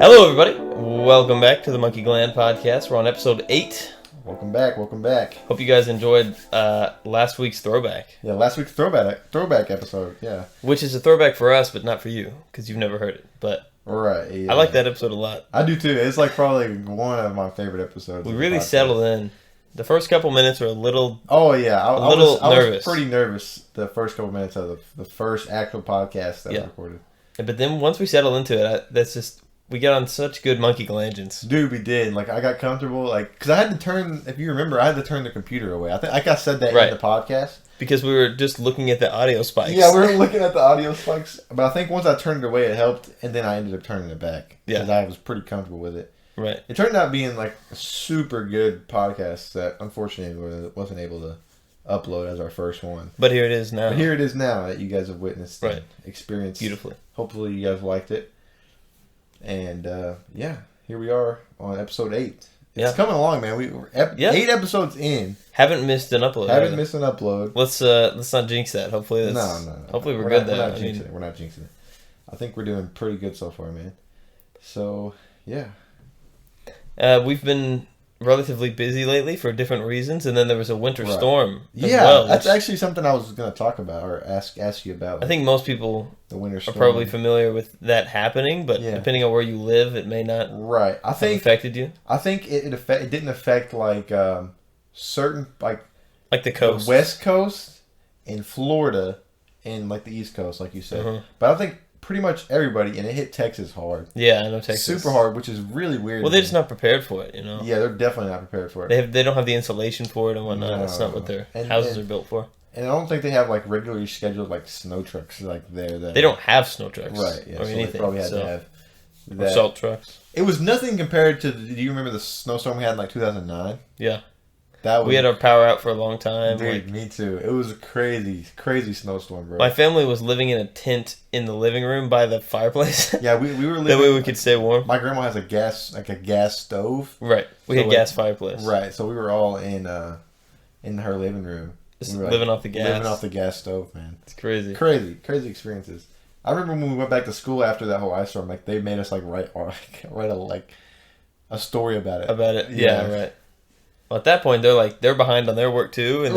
Hello, everybody. Welcome back to the Monkey Gland Podcast. We're on episode 8. Welcome back. Hope you guys enjoyed last week's throwback. Yeah, last week's throwback episode, yeah. Which is a throwback for us, but not for you, because you've never heard it. But right, yeah. I like that episode a lot. I do too. It's like probably one of my favorite episodes. We really settled in. The first couple minutes were a little... Oh, yeah. I nervous. was pretty nervous the first couple minutes of the first actual podcast that we recorded. But then once we settled into it, we got on such good monkey glangens. Dude, we did. Like, I got comfortable. Like, because I had to turn, if you remember, I had to turn the computer away. I said that in the podcast. Because we were just looking at the audio spikes. Yeah, we were looking at the audio spikes. But I think once I turned it away, it helped. And then I ended up turning it back. Because I was pretty comfortable with it. Right. It turned out being like a super good podcast that unfortunately wasn't able to upload as our first one. But here it is now. But here it is now that you guys have witnessed and experienced. Beautifully. Hopefully you guys liked it. And here we are on episode 8. It's coming along, man. We're 8 episodes in. Haven't missed an upload. Let's not jinx that. Hopefully No. Hopefully we're good there. We're not jinxing it. I think we're doing pretty good so far, man. So, yeah. We've been relatively busy lately for different reasons, and then there was a winter storm as yeah, well. That's actually something I was going to talk about or ask you about. I think most people the winter storm. are probably familiar with that happening, but depending on where you live, it may not have affected you. I think it didn't affect like certain like the coast, the West Coast, in Florida, and like the East Coast, like you said. But I think pretty much everybody, and it hit Texas hard. Yeah, I know Texas. Super hard, which is really weird. Well, they're just not prepared for it, you know? Yeah, they're definitely not prepared for it. They don't have the insulation for it and whatnot. That's not what their houses are built for. And I don't think they have like regularly scheduled like snow trucks like there. They don't have snow trucks. Right, yeah. Or so anything. They probably had to have that. Or salt trucks. It was nothing compared to, do you remember the snowstorm we had in like 2009? Yeah. We had our power out for a long time. Dude, me too. It was a crazy snowstorm, bro. My family was living in a tent in the living room by the fireplace. Yeah, we were living. That way we could stay warm. My grandma has a gas stove. Right. We had gas fireplace. Right. So we were all in her living room. Just living off the gas. Living off the gas stove, man. It's crazy. Crazy experiences. I remember when we went back to school after that whole ice storm, like they made us like write a story about it. Yeah, right. Well, at that point, they're behind on their work too, and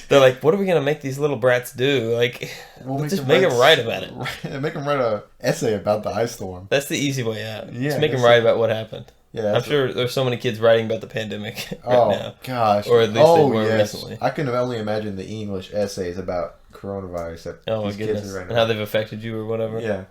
they're like, "What are we gonna make these little brats do? Like, let's just make them write about it. Make them write a essay about the ice storm. That's the easy way out. Yeah, just make them write about what happened. Yeah, I'm sure there's so many kids writing about the pandemic right now. Gosh, or at least they were recently. I can only imagine the English essays about coronavirus that my goodness, kids are writing and how they've affected you or whatever. Yeah.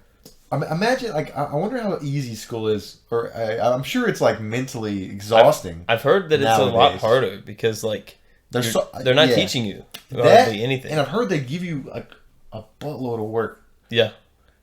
Imagine, like, I wonder how easy school is, or I'm sure it's, like, mentally exhausting. I've heard that it's a lot harder because, like, they're not teaching you hardly anything. And I've heard they give you, like, a buttload of work. Yeah.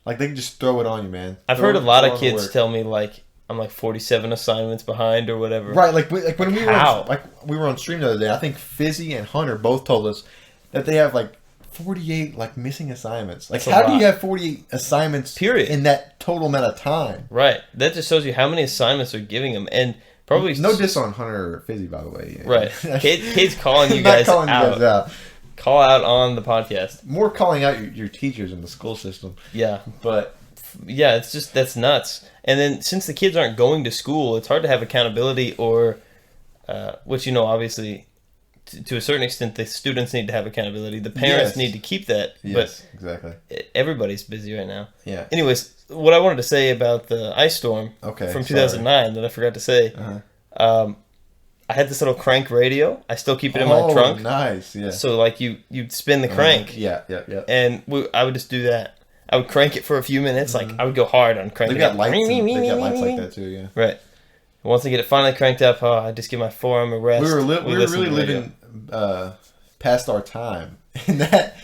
Like, they can just throw it on you, man. I've heard a lot of kids tell me, like, I'm, like, 47 assignments behind or whatever. Right, like when we were on stream the other day, I think Fizzy and Hunter both told us that they have, like, 48 like missing assignments. Like, how do you have 48 assignments period in that total amount of time? Right. That just shows you how many assignments they're giving them, and probably no diss on Hunter or Fizzy, by the way. Right. Kade's calling you guys out. Call out on the podcast. More calling out your teachers in the school system. Yeah, but yeah, it's just that's nuts. And then since the kids aren't going to school, it's hard to have accountability or, which obviously. To a certain extent, the students need to have accountability. The parents need to keep that. Yes, exactly. Everybody's busy right now. Yeah. Anyways, what I wanted to say about the ice storm from 2009 that I forgot to say, I had this little crank radio. I still keep it in my trunk. Oh, nice. Yeah. So, like, you'd spin the crank. Yeah. And I would just do that. I would crank it for a few minutes. Like, I would go hard on cranking it. They got lights like that, too, yeah. Right. Once I get it finally cranked up, I just give my forearm a rest. We were really living past our time in that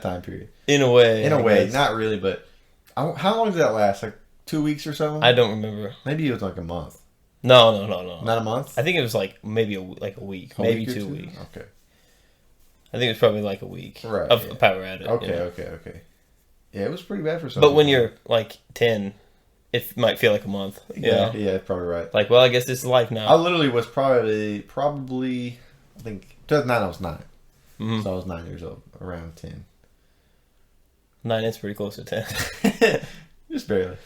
time period. In a way, not really, but how long did that last? Like 2 weeks or so? I don't remember. Maybe it was like a month. No. Not a month? I think it was like maybe a week, maybe 2 weeks. Okay. I think it was probably like a week of a power outage. Okay. Yeah, it was pretty bad for some. But when you're like 10. It might feel like a month. Yeah, probably right. Like, well, I guess this is life now. I literally was probably, I think, 2009 I was 9. Mm-hmm. So I was 9 years old, around 10. 9 is pretty close to 10. Just barely.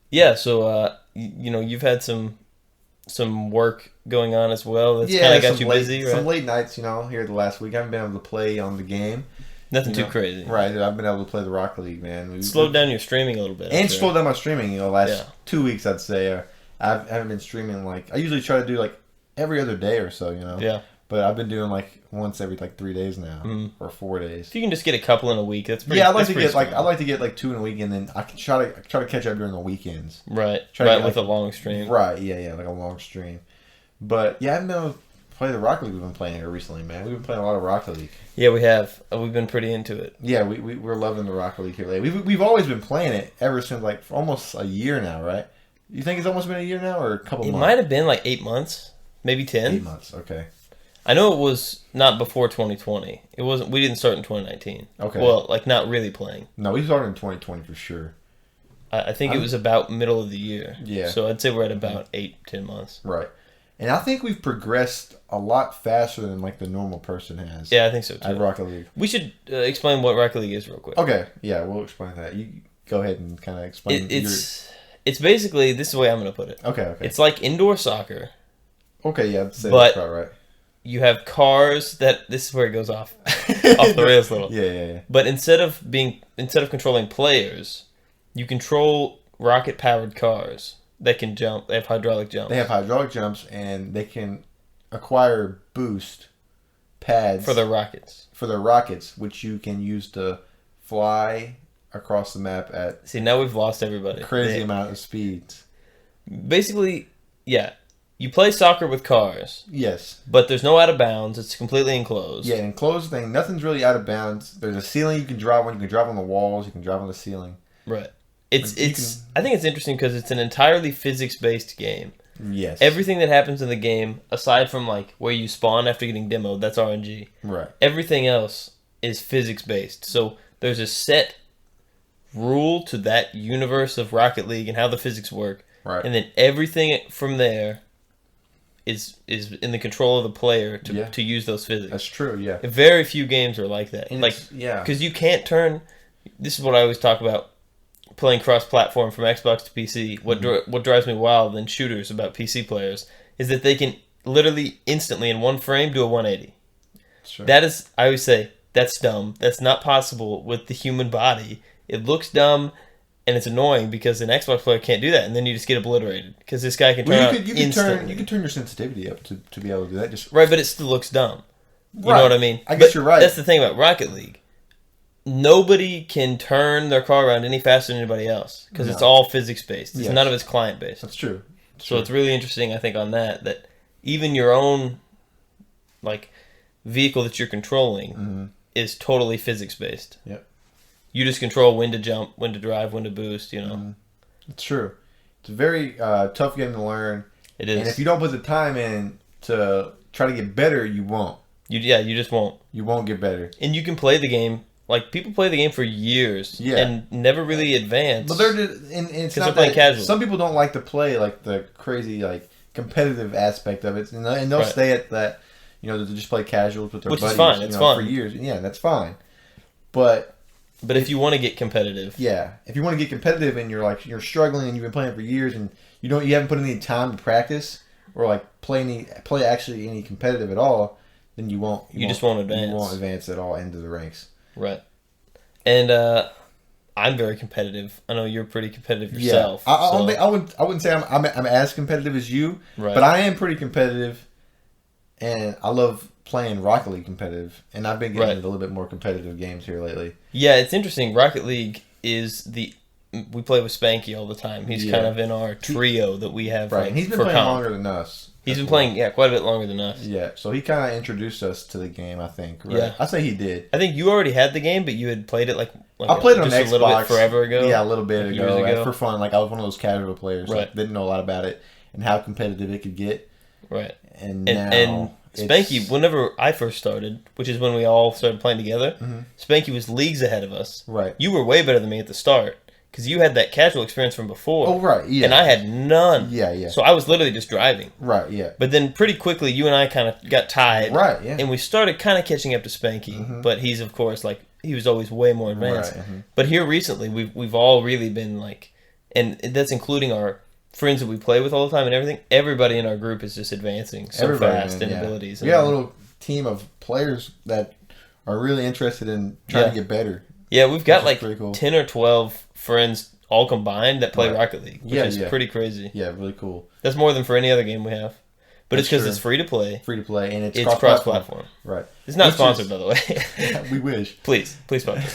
Yeah, so you've had some work going on as well. That's kind of got you busy, right? Some late nights, here the last week. I haven't been able to play on the game. Nothing too crazy. Right, I've been able to play the Rocket League, man. Slowed down your streaming a little bit. And slowed down my streaming, last 2 weeks, I'd say. I haven't been streaming, I usually try to do, every other day or so, Yeah. But I've been doing, once every, 3 days now. Or 4 days. If you can just get a couple in a week, that's pretty. Yeah, I'd like to get, 2 in a week, and then I can try to catch up during the weekends. Right. With a long stream. Right, yeah, a long stream. But, yeah, I haven't been able to play the Rocket League we've been playing here recently, man. We've been playing a lot of Rocket League. Yeah, we have. We've been pretty into it. Yeah, we're loving the Rocket League here lately. We've always been playing it ever since, for almost a year now, right? You think it's almost been a year now, or a couple months? It might have been 8 months, maybe 10. 8 months, okay. I know it was not before 2020. It wasn't. We didn't start in 2019. Okay. Well, not really playing. No, we started in 2020 for sure. I think it was about middle of the year. Yeah. So I'd say we're at about 8-10 months. Right. And I think we've progressed a lot faster than the normal person has. Yeah, I think so too. At Rocket League. We should explain what Rocket League is real quick. Okay. Yeah, we'll explain that. You go ahead and kind of explain. It's basically, this is the way I'm going to put it. Okay. It's like indoor soccer. Okay, yeah, that's about right. You have cars that, this is where it goes off the rails a little. Yeah. But instead of controlling players, you control rocket powered cars that can jump. They have hydraulic jumps. They have hydraulic jumps, and they can acquire boost pads for their rockets, which you can use to fly across the map at. See, now we've lost everybody. A crazy amount of speeds. Basically, yeah. You play soccer with cars. Yes. But there's no out of bounds. It's completely enclosed. Yeah, enclosed thing. Nothing's really out of bounds. There's a ceiling you can drive on. You can drive on the walls. You can drive on the ceiling. Right. I think it's interesting because it's an entirely physics-based game. Yes. Everything that happens in the game, aside from where you spawn after getting demoed, that's RNG. Right. Everything else is physics-based. So there's a set rule to that universe of Rocket League and how the physics work. Right. And then everything from there is in the control of the player to use those physics. That's true, yeah. Very few games are like that. Yeah. Because you can't turn... This is what I always talk about, playing cross-platform from Xbox to PC. What drives me wild in shooters about PC players is that they can literally instantly in one frame do a 180. Sure. That is, I always say, that's dumb. That's not possible with the human body. It looks dumb, and it's annoying because an Xbox player can't do that, and then you just get obliterated because this guy can turn instantly. You can turn your sensitivity up to be able to do that. Right, but it still looks dumb. You know what I mean? I guess you're right. That's the thing about Rocket League. Nobody can turn their car around any faster than anybody else because it's all physics-based. None of it's client-based. That's true. So it's really interesting, I think, on that even your own vehicle that you're controlling is totally physics-based. Yep. You just control when to jump, when to drive, when to boost, It's true. It's a very tough game to learn. It is. And if you don't put the time in to try to get better, you won't. You just won't. You won't get better. And you can play the game. People play the game for years and never really advance. But it's not playing casual. Some people don't like to play the crazy competitive aspect of it, and they'll stay at that. To just play casual with their buddies. Which is fine. It's fun for years. Yeah, that's fine. But if you want to get competitive, if you want to get competitive and you're struggling and you've been playing for years and you haven't put any time to practice or play any competitive at all, then you won't. You just won't advance. You won't advance at all into the ranks. Right. And I'm very competitive. I know you're pretty competitive yourself. Yeah. I wouldn't say I'm as competitive as you, but I am pretty competitive, and I love playing Rocket League competitive, and I've been getting into a little bit more competitive games here lately. Yeah, it's interesting. Rocket League is we play with Spanky all the time. He's kind of in our trio that we have. Right, and he's been playing longer than us. He's been playing, quite a bit longer than us. Yeah, so he kind of introduced us to the game, I think. Right? Yeah. I say he did. I think you already had the game, but you had played it I played it on Xbox a little bit forever ago. Yeah, a little bit ago. For fun. I was one of those casual players. Right. Didn't know a lot about it and how competitive it could get. Right. And now Spanky, whenever I first started, which is when we all started playing together, Spanky was leagues ahead of us. Right. You were way better than me at the start. Because you had that casual experience from before. Oh, right, yeah. And I had none. Yeah. So I was literally just driving. Right, yeah. But then pretty quickly, you and I kind of got tied. Right, yeah. And we started kind of catching up to Spanky. But he's, of course, he was always way more advanced. Right, But here recently, we've all really been, and that's including our friends that we play with all the time and everything. Everybody in our group is just advancing so fast in abilities. We got a little team of players that are really interested in trying to get better. Yeah, we've got like cool. 10 or 12 friends all combined that play Rocket League, which is pretty crazy. Yeah, really cool. That's more than for any other game we have. But it's because it's free to play. Free to play, and it's cross-platform. Right. It's not sponsored, by the way. We wish. Please sponsor.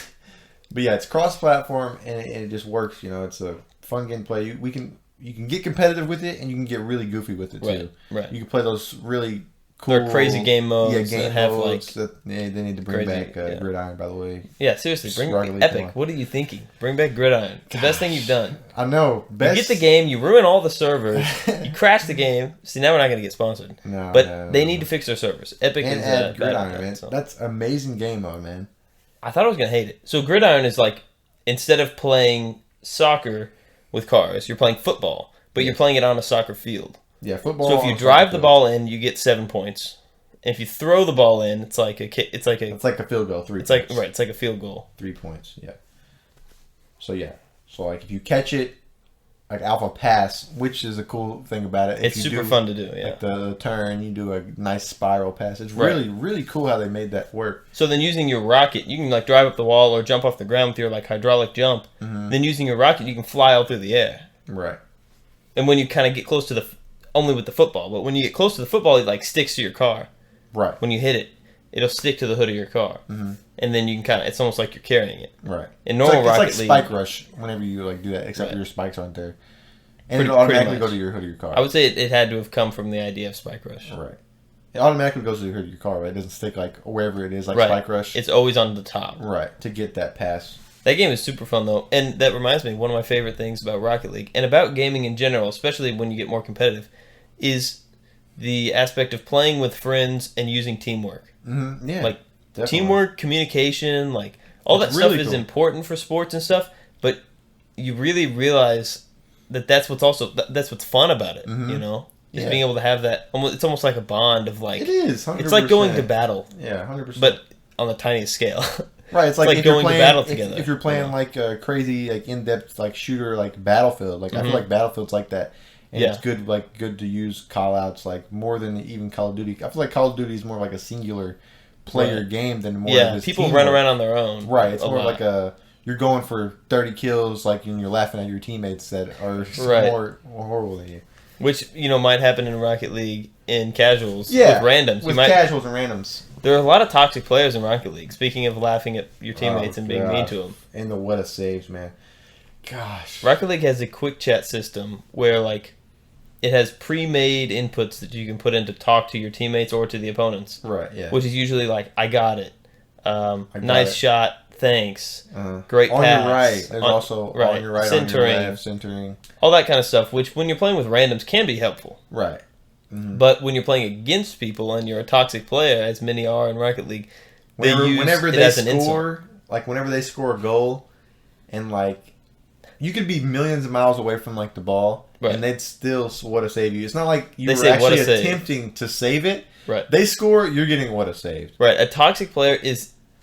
But yeah, it's cross-platform, and it just works. You know, it's a fun game to play. You can get competitive with it, and you can get really goofy with it too. Right. You can play those really cool, they're crazy game modes. Yeah, game that have modes like they need to bring back Gridiron. By the way. Yeah, seriously, bring Epic. What are you thinking? Bring back Gridiron. It's the best thing you've done. I know. You get the game, you ruin all the servers, you crash the game. See, now we're not going to get sponsored. But they need to fix their servers. Epic and is add Gridiron, bad man. So. That's amazing game mode, man. I thought I was going to hate it. So Gridiron is like, instead of playing soccer with cars, you're playing football, but you're playing it on a soccer field. Yeah, football. So if you drive the ball in, you get 7 points. If you throw the ball in, it's like a field goal. 3 points. It's like a field goal. 3 points. Yeah. So like if you catch it, like alpha pass, which is a cool thing about it. It's super fun to do. Yeah. Like the turn, you do a nice spiral pass. It's really really cool how they made that work. So then using your rocket, you can like drive up the wall or jump off the ground with your like hydraulic jump. Mm-hmm. Then using your rocket, you can fly all through the air. Right. And when you kind of get close to only with the football, but when you get close to the football, it like sticks to your car. Right. When you hit it, it'll stick to the hood of your car. Mm-hmm. And then you can it's almost like you're carrying it. Right. In normal Rocket League, it's like Spike Rush whenever you like do that, except your spikes aren't there. And it'll automatically go to your hood of your car. I would say it had to have come from the idea of Spike Rush. Right. It automatically goes to the hood of your car, right? It doesn't stick like wherever it is, like Spike Rush. It's always on the top. Right. To get that pass. That game is super fun, though. And that reminds me, one of my favorite things about Rocket League, and about gaming in general, especially when you get more competitive, is the aspect of playing with friends and using teamwork. Mm-hmm. Yeah. Like, definitely. Teamwork, communication, like, all that stuff is important for sports and stuff, but you really realize that's what's fun about it, you know? Just being able to have that, it's almost like a bond of like... It is, 100%. It's like going to battle. Yeah, 100%. But on the tiniest scale. Right, it's like going to battle together. If you're playing like a crazy, like in-depth, like shooter, like Battlefield, like I feel like Battlefield's like that, and it's good to use call-outs like more than even Call of Duty. I feel like Call of Duty is more like a singular player game than more. Of this people teamwork. run around on their own. Right, it's more like you're going for 30 kills, like and you're laughing at your teammates that are more horrible than you. Which might happen in Rocket League in casuals with randoms. With casuals and randoms. There are a lot of toxic players in Rocket League. Speaking of laughing at your teammates and being mean to them. And the what a saves, man. Gosh. Rocket League has a quick chat system where like it has pre-made inputs that you can put in to talk to your teammates or to the opponents. Right, yeah. Which is usually like, I got it. Nice shot. Thanks. Great pass. On your right. There's also on your right, centering, on your left, centering. All that kind of stuff, which when you're playing with randoms can be helpful. Right. Mm-hmm. But when you're playing against people and you're a toxic player, as many are in Rocket League, whenever they score a goal, and like you could be millions of miles away from like the ball, and they'd still what a save you. It's not like you were actually attempting to save it. Right. They score, you're getting what a save. Right. A toxic player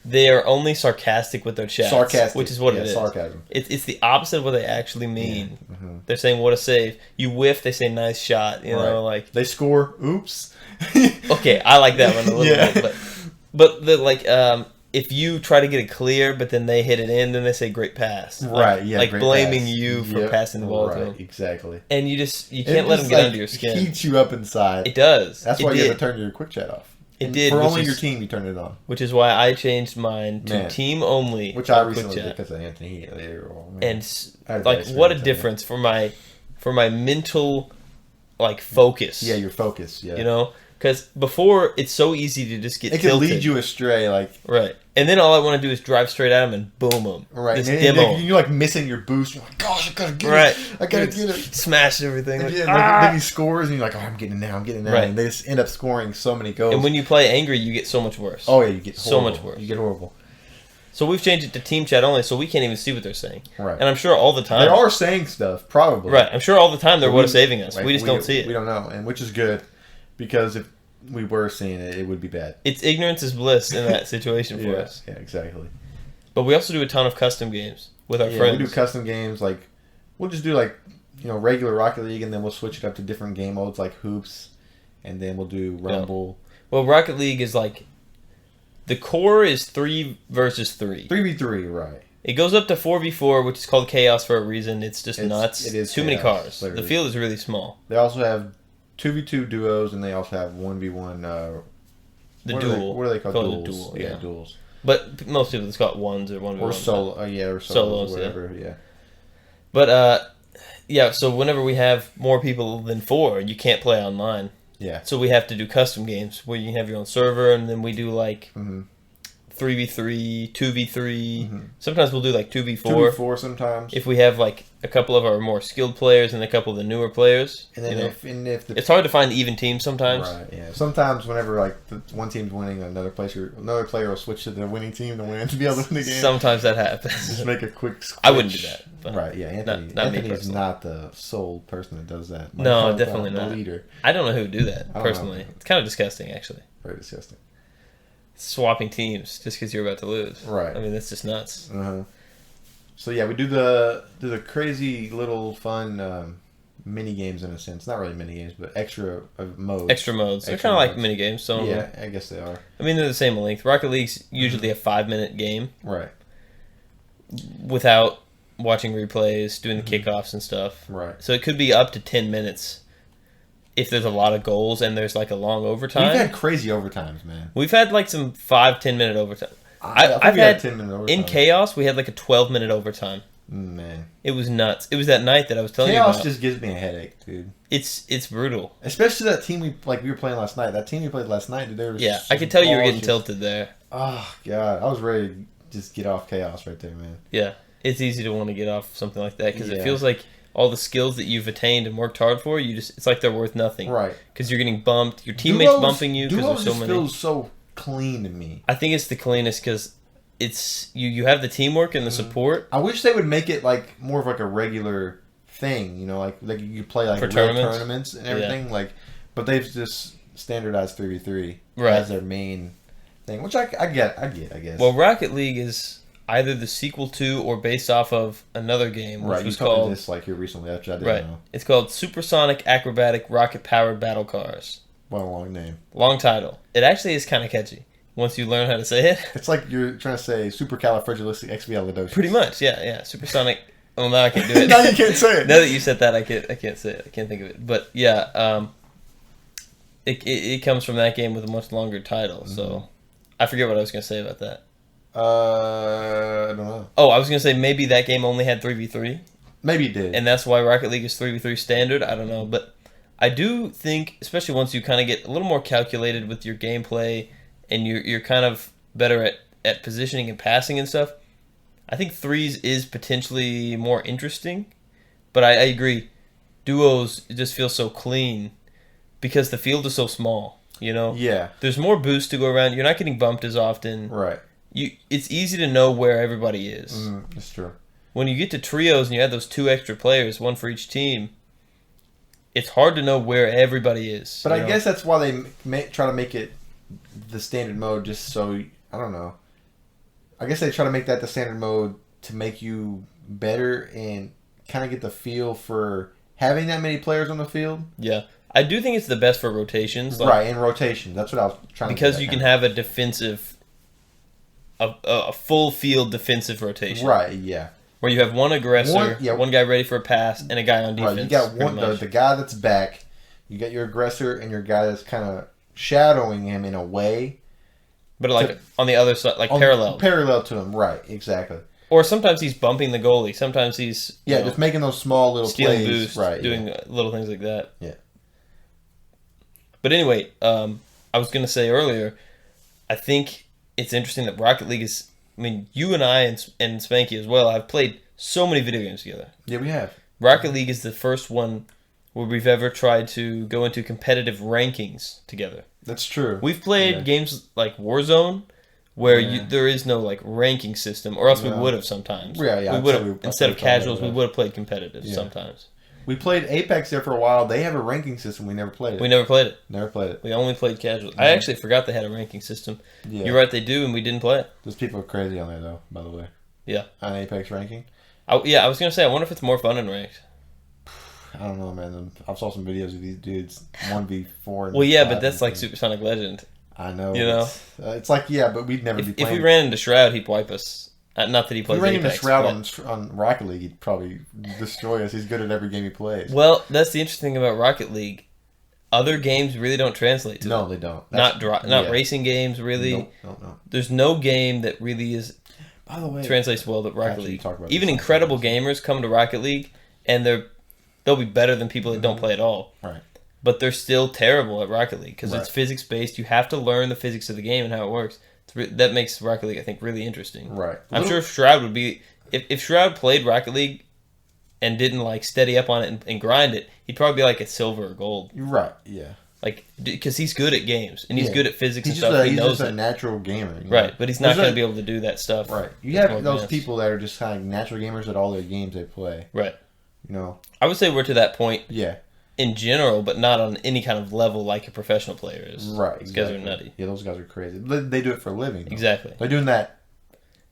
they are only sarcastic with their chats. Sarcastic. Which is what it is. Sarcasm. It's the opposite of what they actually mean. Yeah. Mm-hmm. They're saying, what a save. You whiff, they say, nice shot. You know, like... They score, oops. Okay, I like that one a little bit. But if you try to get it clear, but then they hit it in, then they say, great pass. Right, yeah, like great blaming pass. you for passing the ball to them. Exactly. And you can't let them get under your skin. It heats you up inside. It does. That's why you have to turn your quick chat off. It did. For only your team, you turn it on. Which is why I changed mine to team only. Which I recently did because of Anthony Kade. And like, what a difference for my mental, like, focus. Yeah, your focus. Yeah. You know, because before it's so easy to just get tilted. It can lead you astray, like and then all I want to do is drive straight at them and boom them. Right, and you're like missing your boost. You're like, gosh, I gotta get it. I gotta get it. Smash everything. And then he scores, and you're like, oh, I'm getting it now. Right. And they just end up scoring so many goals. And when you play angry, you get so much worse. Oh yeah, you get so much worse. You get horrible. So we've changed it to team chat only, so we can't even see what they're saying. Right. And I'm sure all the time they are saying stuff, probably. Right. I'm sure all the time they're what is saving us. We just don't see it. We don't know, and which is good, because if we were seeing it, it would be bad. It's ignorance is bliss in that situation for us. Yeah, exactly. But we also do a ton of custom games with our friends. We do custom games like we'll just do like regular Rocket League, and then we'll switch it up to different game modes like hoops, and then we'll do Rumble. Yeah. Well, Rocket League is like the core is 3 versus 3. 3v3, right? It goes up to 4v4, which is called Chaos for a reason. It's just nuts. It is too many cars. Literally. The field is really small. They also have 2v2 duos, and they also have 1v1. What are they called? Duels. Yeah, duels. But most people just got ones or 1v1. Or solo. or solos, whatever. Yeah. But so whenever we have more people than 4, you can't play online. Yeah. So we have to do custom games where you can have your own server, and then we do like 3v3, 2v3. Mm-hmm. Sometimes we'll do like 2v4. 2v4 sometimes. If we have like a couple of our more skilled players and a couple of the newer players. And then it's hard to find even teams sometimes. Right, yeah. Sometimes whenever like one team's winning, another player will switch to the winning team to win to be able to win the game. Sometimes that happens. Just make a quick switch. I wouldn't do that. But right, yeah. Anthony is not the sole person that does that. No, definitely not. The leader. I don't know who would do that, personally. It's kind of disgusting, actually. Very disgusting. Swapping teams just because you're about to lose. Right. I mean, that's just nuts. Uh-huh. So yeah, we do the crazy little fun mini games in a sense. Not really mini games, but extra modes. Extra modes. They're kind of like mini games. So yeah, I guess they are. I mean, they're the same length. Rocket League's usually a 5-minute game. Right. Without watching replays, doing the kickoffs and stuff. Right. So it could be up to 10 minutes. If there's a lot of goals and there's like a long overtime. We've had crazy overtimes, man. We've had like some 5-10 minute overtime. I've had 10-minute overtime. In Chaos, we had like a 12-minute overtime. Man. It was nuts. It was that night that I was telling you about. Chaos just gives me a headache, dude. It's brutal. Especially that team we were playing last night. That team we played last night, dude, I could tell you were getting tilted there. Oh, God. I was ready to just get off Chaos right there, man. Yeah. It's easy to want to get off something like that because it feels like all the skills that you've attained and worked hard for, it's like they're worth nothing. Right. Because you're getting bumped. Your teammates bumping you because there's so many. Feels so clean to me. I think it's the cleanest because it's you have the teamwork and the support. I wish they would make it like more of like a regular thing, like you play like for real tournaments and everything. Yeah. But they've just standardized 3v3 as their main thing, which I get, I guess. Well, Rocket League is either the sequel to or based off of another game, which was called... called... Right, you told me this like here recently, after I didn't know. It's called Supersonic Acrobatic Rocket-Powered Battle Cars. What a long name. Long title. It actually is kind of catchy, once you learn how to say it. It's like you're trying to say supercalifragilisticexpialidocious. Pretty much, yeah. Supersonic... Well, now I can't do it. Now you can't say it. Now that you said that, I can't say it. I can't think of it. But, yeah, it comes from that game with a much longer title, so... I forget what I was going to say about that. I don't know. Oh, I was going to say maybe that game only had 3v3. Maybe it did. And that's why Rocket League is 3v3 standard. I don't know. But I do think, especially once you kind of get a little more calculated with your gameplay and you're kind of better at positioning and passing and stuff, I think threes is potentially more interesting. But I agree. Duos just feel so clean because the field is so small, Yeah. There's more boost to go around. You're not getting bumped as often. Right. It's easy to know where everybody is. That's true. When you get to trios and you have those 2 extra players, 1 for each team, it's hard to know where everybody is. But I guess that's why they try to make it the standard mode, just so, I don't know. I guess they try to make that the standard mode to make you better and kind of get the feel for having that many players on the field. Yeah. I do think it's the best for rotations. Right, in rotation. That's what I was trying to say. Because you can have a defensive... A full field defensive rotation. Right, yeah. Where you have one aggressor, one guy ready for a pass, and a guy on defense. Right, you got the guy that's back, you got your aggressor, and your guy that's kind of shadowing him in a way. But on the other side, parallel. Parallel to him, right, exactly. Or sometimes he's bumping the goalie. Sometimes he's... just making those small little stealing plays. Boost, right, doing little things like that. Yeah. But anyway, I was going to say earlier, I think... It's interesting that Rocket League is... I mean, you and I and Spanky as well have played so many video games together. Yeah, we have. Rocket League is the first one where we've ever tried to go into competitive rankings together. That's true. We've played games like Warzone, where there is no ranking system, or else we would have sometimes. Yeah. We would have, instead of casuals, we would have played competitive sometimes. We played Apex there for a while. They have a ranking system. We never played it. We never played it. Never played it. We only played casual. I actually forgot they had a ranking system. Yeah. You're right, they do, and we didn't play it. Those people are crazy on there, though, by the way. Yeah. On Apex ranking. I was gonna say, I wonder if it's more fun in ranked. I don't know, man. I saw some videos of these dudes 1v4. Well, yeah, but that's like Supersonic Legend. I know. You know, it's like but we'd never be playing. If we ran into Shroud, he'd wipe us. Not that he plays. If we ran Apex, into Shroud on Rocket League, he'd probably destroy us. He's good at every game he plays. Well, that's the interesting thing about Rocket League. Other games really don't translate to No, it. they don't. Not racing games, really. No. There's no game that really is. By the way, translates well to Rocket League. Even incredible gamers come to Rocket League, and they'll be better than people that don't play at all. Right. But they're still terrible at Rocket League because it's physics based. You have to learn the physics of the game and how it works. That makes Rocket League, I think, really interesting. Right. I'm sure Shroud would be if Shroud played Rocket League and didn't like steady up on it and grind it, he'd probably be like a silver or gold. Right. Yeah. Like, because he's good at games and he's good at physics and he's stuff. He's just a natural gamer, right? But he's not going to be able to do that stuff. Right. You have those people that are just kind of natural gamers at all their games they play. Right. You know. I would say we're to that point. Yeah. In general, but not on any kind of level like a professional player is. Right. Those guys are nutty. Yeah, those guys are crazy. They do it for a living. Though. Exactly. They're doing that.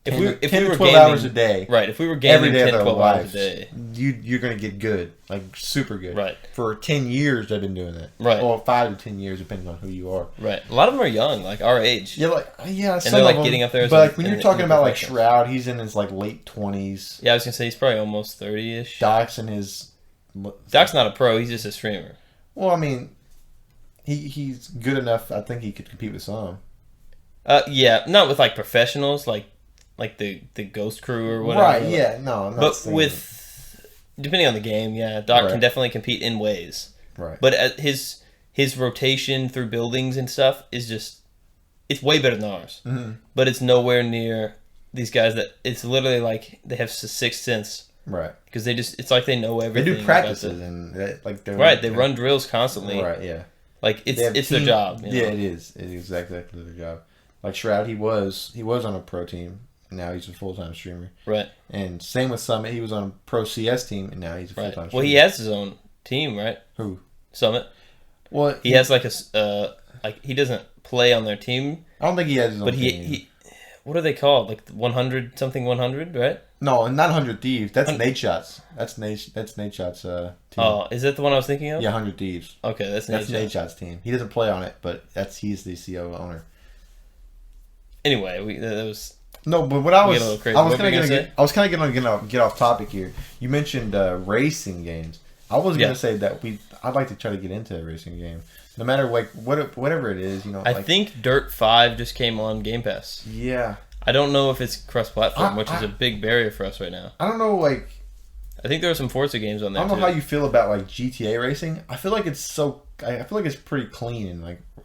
If we were 12 gaming, hours a day. Right. If we were gaming every day 10, of their 12 lives, hours a day. You're going to get good. Like, super good. Right. For 10 years, they've been doing that. Right. Or 5 to 10 years, depending on who you are. Right. A lot of them are young, like our age. Yeah, and they're like getting up there. But like when you're talking about like Shroud, he's in his like late 20s. Yeah, I was going to say he's probably almost 30-ish. Doc's in his... Doc's not a pro, he's just a streamer. Well, I mean, he's good enough. I think he could compete with some. Yeah, not with like professionals, like the Ghost Crew or whatever. Right? Yeah, no. But with depending on the game, yeah, Doc can definitely compete in ways. Right. But his rotation through buildings and stuff is just it's way better than ours. Mm-hmm. But it's nowhere near these guys that it's literally like they have sixth sense. Right. Because it's like they know everything. They do practices and they run drills constantly. Right. Yeah. Like it's their job. You know? Yeah, it is. It is exactly their job. Like Shroud, he was on a pro team. Now he's a full-time streamer. Right. And same with Summit. He was on a pro CS team, and now he's a full-time streamer. Well, he has his own team, right? Who? Summit. Well, he has like he doesn't play on their team. I don't think he has his own team. But he what are they called? Like 100 something 100, right? No, not 100 Thieves. That's Nate Shots. That's Nate Shots' team. Oh, is that the one I was thinking of? Yeah, 100 Thieves. Okay, that's Nate Shots' team. He doesn't play on it, but he's the CEO owner. Anyway, that was no. But what I was kind of gonna get off topic here. You mentioned racing games. I was gonna say that I'd like to try to get into a racing game, no matter like whatever it is. You know, I think Dirt 5 just came on Game Pass. Yeah. I don't know if it's cross-platform, which is a big barrier for us right now. I don't know, like... I think there are some Forza games on there, I don't know how you feel about, like, GTA racing. I feel like it's pretty clean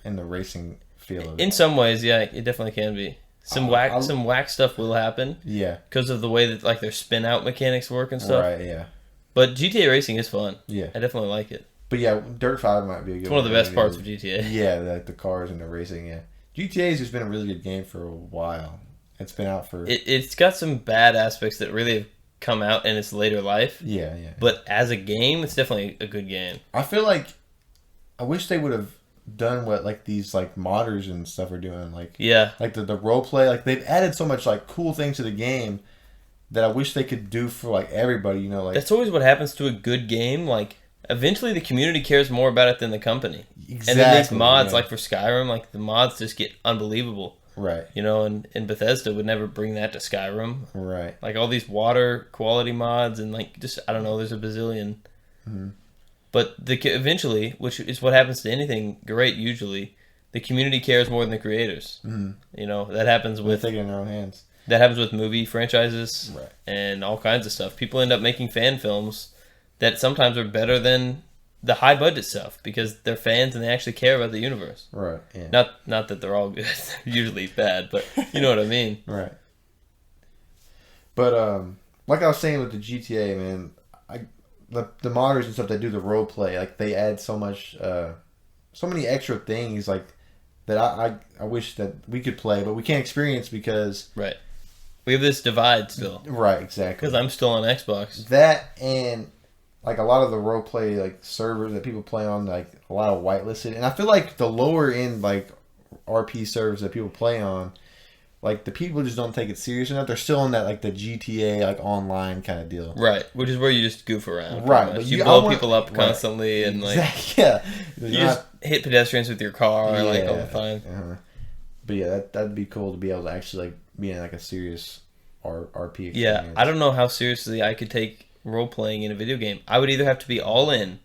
in the racing field. In some ways, yeah, it definitely can be. Some whack stuff will happen. Yeah. Because of the way that, like, their spin-out mechanics work and stuff. Right, yeah. But GTA racing is fun. Yeah. I definitely like it. But, yeah, Dirt 5 might be a good one. It's one of the best parts of GTA. Yeah, like the cars and the racing, yeah. GTA's just been a really good game for a while. It's been out for... It's got some bad aspects that really have come out in its later life. Yeah, yeah. But as a game, it's definitely a good game. I feel like... I wish they would have done what, like, these, like, modders and stuff are doing. Like, yeah. Like, the role play. Like, they've added so much, like, cool things to the game that I wish they could do for, like, everybody, you know? Like, that's always what happens to a good game. Like, eventually the community cares more about it than the company. Exactly. And then these mods, like for Skyrim, like, the mods just get unbelievable. Right. You know, and Bethesda would never bring that to Skyrim. Right. Like all these water quality mods and like just, I don't know, there's a bazillion. Mm-hmm. But eventually, which is what happens to anything great usually, the community cares more than the creators. Mm-hmm. You know, that happens with... They take it in their own hands. That happens with movie franchises right. and all kinds of stuff. People end up making fan films that sometimes are better than the high budget stuff because they're fans and they actually care about the universe. Right. Yeah. Not that they're all good. They're usually bad, but you know what I mean. Right. But like I was saying with the GTA, man, the modders and stuff that do the role play, like they add so much, so many extra things, like that I wish that we could play, but we can't experience because right. We have this divide still. Right. Exactly. Because I'm still on Xbox. That and. Like, a lot of the roleplay, like, servers that people play on, like, a lot of whitelisted. And I feel like the lower-end, like, RP servers that people play on like the people just don't take it serious enough. They're still in that like the GTA like online kind of deal. Right, which is where you just goof around. Right, but you blow people up constantly and like yeah, you just hit pedestrians with your car like all the time. But yeah, that'd be cool to be able to actually like be in like a serious RP experience. Yeah, I don't know how seriously I could take role playing in a video game. I would either have to be all in,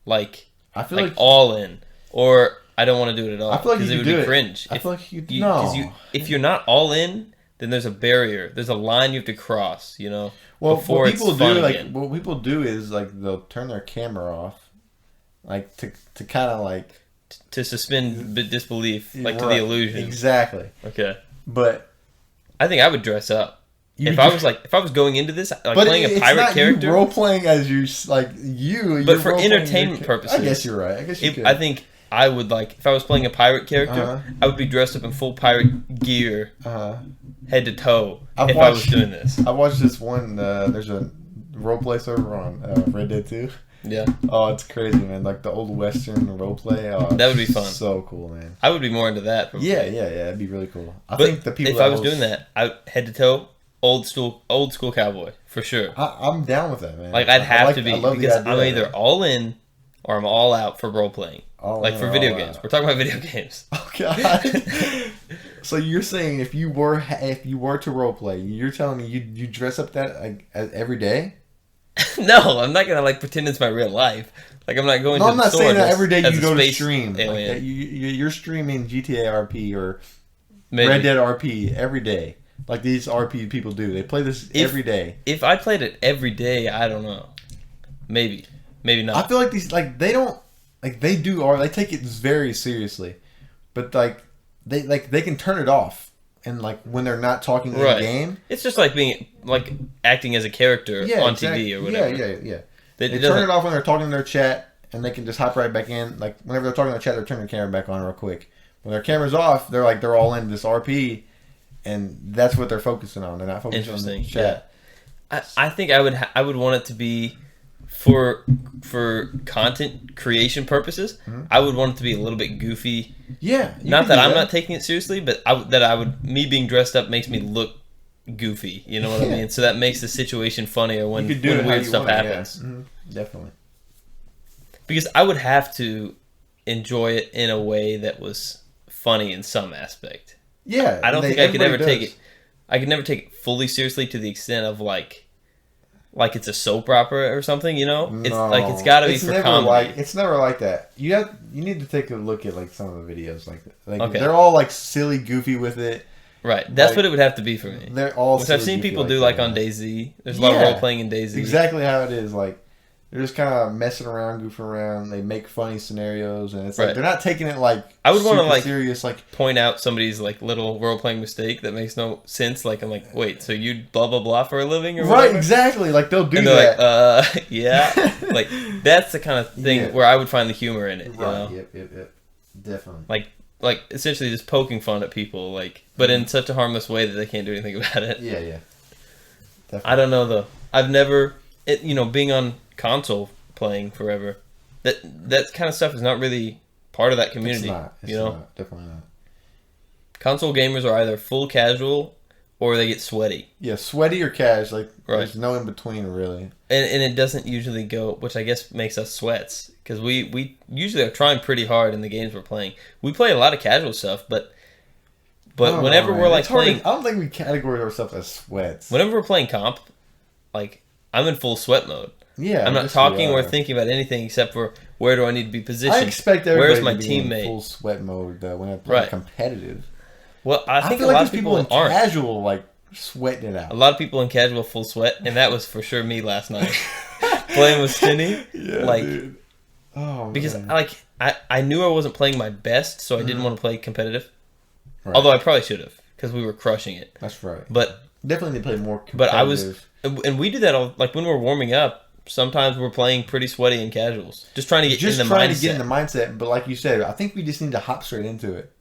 like I feel like all in, or I don't want to do it at all. I feel like because it would be cringe. I feel like no. If you're not all in, then there's a barrier. There's a line you have to cross. You know. Well, before what people it's fun do, again. what people do is like they'll turn their camera off, like to kind of like to suspend disbelief, like to the illusion. Exactly. Okay. But I think I would dress up. If I was going into this like playing a pirate character, you role playing as you like you. But for entertainment purposes, I guess you're right. I guess you could. I think I would like if I was playing a pirate character, I would be dressed up in full pirate gear, head to toe. I was doing this, I watched this one. There's a role play server on Red Dead 2. Yeah. Oh, it's crazy, man! Like the old Western role play. Oh, that would be fun. So cool, man. I would be more into that. Probably. Yeah, it'd be really cool. I think the people. If I was doing that, I head to toe, old school cowboy for sure. I'm down with that, man. Like I'd have to be because I'm either all in or I'm all out for role playing. Like for video games, we're talking about video games. Oh God. So you're saying if you were to role play, you're telling me you dress up that like every day? No, I'm not gonna like pretend it's my real life. Like I'm not going. No, to I'm not saying that every day you go to stream. Alien. Like that you're streaming GTA RP or Maybe. Red Dead RP every day. Like these RP people do. They play this every day. If I played it every day, I don't know. Maybe not. I feel like these like they don't like they do or they take it very seriously, but like they can turn it off. And like when they're not talking in the game, it's just like being like acting as a character on TV or whatever. Yeah. They turn it off when they're talking in their chat, and they can just hop right back in. Like whenever they're talking in their chat, they're turning their camera back on real quick. When their camera's off, they're all into this RP, and that's what they're focusing on. They're not focusing on the chat. Yeah. I think I would want it to be for content creation purposes. Mm-hmm. I would want it to be a little bit goofy. Yeah, not that I'm not taking it seriously, but me being dressed up makes me look goofy. You know what I mean? So that makes the situation funnier when weird stuff happens. Yeah. Mm-hmm. Definitely. Because I would have to enjoy it in a way that was funny in some aspect. Yeah, I don't think I could ever take it. I could never take it fully seriously to the extent of like it's a soap opera or something, you know? It's like it's got to be for comedy. It's never like that. You need to take a look at like some of the videos like they're all like silly, goofy with it. Right. That's what it would have to be for me. They're all which I've seen people do like on DayZ. There's a lot of role playing in DayZ. Exactly how it is. Like they're just kind of messing around, goofing around. They make funny scenarios, and it's like they're not taking it like I would want to like serious, like point out somebody's like little role playing mistake that makes no sense. Like I'm like, wait, so you blah blah blah for a living or whatever? Right? Exactly. Like they'll do and that. Like, yeah. Like that's the kind of thing where I would find the humor in it. You know? Yep. Definitely. Like essentially just poking fun at people, like, but in such a harmless way that they can't do anything about it. Yeah. Definitely. I don't know though. I've never, being on console playing forever, that kind of stuff is not really part of that community. It's not. Definitely not. Console gamers are either full casual or they get sweaty. Yeah, sweaty or cash. Like there's no in between really. And it doesn't usually go, which I guess makes us sweats because we usually are trying pretty hard in the games we're playing. We play a lot of casual stuff, but whenever we're like playing, I don't think we categorize ourselves as sweats. Whenever we're playing comp, like I'm in full sweat mode. Yeah, I'm not talking or thinking about anything except for where do I need to be positioned. I expect everybody Where's my to be teammate? in full sweat mode when I play competitive. Well, I think feel a lot like of people in aren't. Casual, like sweating it out. A lot of people in casual full sweat, and that was for sure me last night. Playing with Stinny, dude. Oh, because man. I knew I wasn't playing my best, so I didn't want to play competitive. Right. Although I probably should have because we were crushing it. That's right. But definitely need to play more competitive. But I was, and we do that all like when we're warming up. Sometimes we're playing pretty sweaty in casuals, just trying to get in the mindset. To get in the mindset. But like you said, I think we just need to hop straight into it.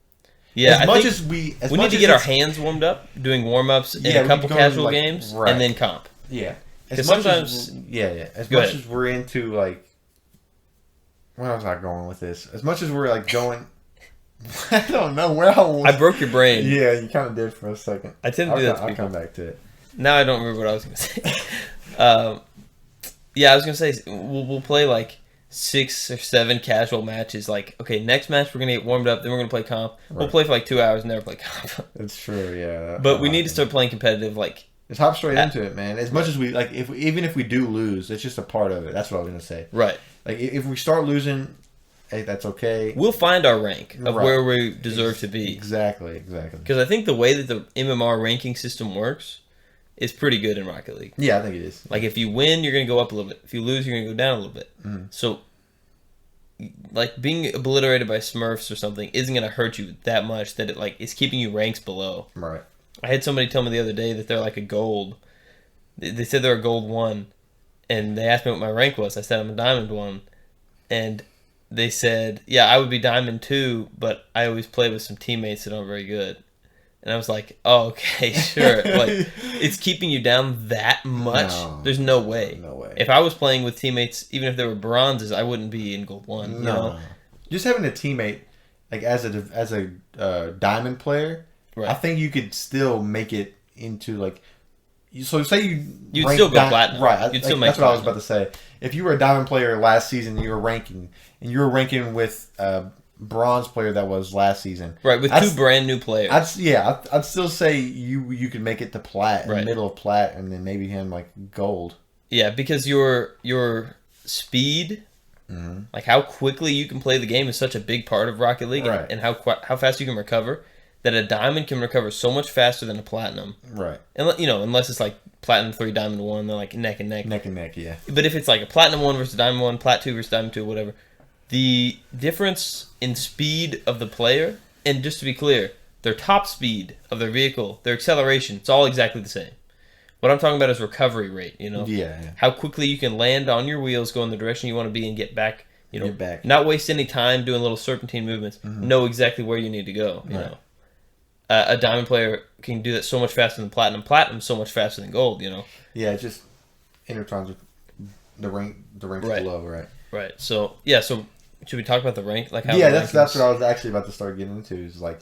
Yeah, we need to get our hands warmed up, doing warm ups in a couple casual games, and then comp. Yeah, because sometimes as much as we're into like, where was I going with this? As much as we're like going, I don't know where I was. I broke your brain. Yeah, you kind of did for a second. I tend to do that to I'll people. come back to it. Now I don't remember what I was going to say. Yeah, I was going to say, we'll play like 6 or 7 casual matches. Like, okay, next match we're going to get warmed up, then we're going to play comp. Right. We'll play for like 2 hours and never play comp. It's true, yeah. But we need to start playing competitive, like... Just hop straight into it, man. As much as we, like, even if we do lose, it's just a part of it. That's what I was going to say. Right. Like, if we start losing... Hey, that's okay. We'll find our rank of where we deserve to be. Exactly. Because I think the way that the MMR ranking system works is pretty good in Rocket League. Yeah, I think it is. Like, if you win, you're going to go up a little bit. If you lose, you're going to go down a little bit. Mm-hmm. So, like, being obliterated by Smurfs or something isn't going to hurt you that much that it, like, is keeping you ranks below. Right. I had somebody tell me the other day that they're like a gold. They said they're a gold 1, and they asked me what my rank was. I said I'm a diamond 1, and... They said, yeah, I would be Diamond 2, but I always play with some teammates that aren't very good. And I was like, oh, okay, sure. Like, it's keeping you down that much? No, there's no way. No way. If I was playing with teammates, even if they were bronzes, I wouldn't be in Gold 1. No. You know? Just having a teammate, like, as a Diamond player, right. I think you could still make it into, like... So say you'd still go platinum. Right. You'd still make that's what platinum. I was about to say. If you were a diamond player last season, you were ranking with a bronze player that was last season. Right, with 2 brand new players. I'd still say you could make it to plat, in the middle of plat, and then maybe him like gold. Yeah, because your speed, like how quickly you can play the game is such a big part of Rocket League, right. and how fast you can recover. That a diamond can recover so much faster than a platinum. Right. And, you know, unless it's like platinum 3, diamond 1, they're like neck and neck. Neck and neck, yeah. But if it's like a platinum 1 versus diamond 1, plat 2 versus diamond 2, whatever, the difference in speed of the player, and just to be clear, their top speed of their vehicle, their acceleration, it's all exactly the same. What I'm talking about is recovery rate, you know? Yeah. How quickly you can land on your wheels, go in the direction you want to be, and get back, you know? Get back. Not waste any time doing little serpentine movements. Know exactly where you need to go, you know? A diamond player can do that so much faster than platinum. Platinum so much faster than gold, you know? Yeah, it just intertwines with the ranks below, right? Right. So, yeah, so should we talk about the rank? Like how that's what I was actually about to start getting into, is like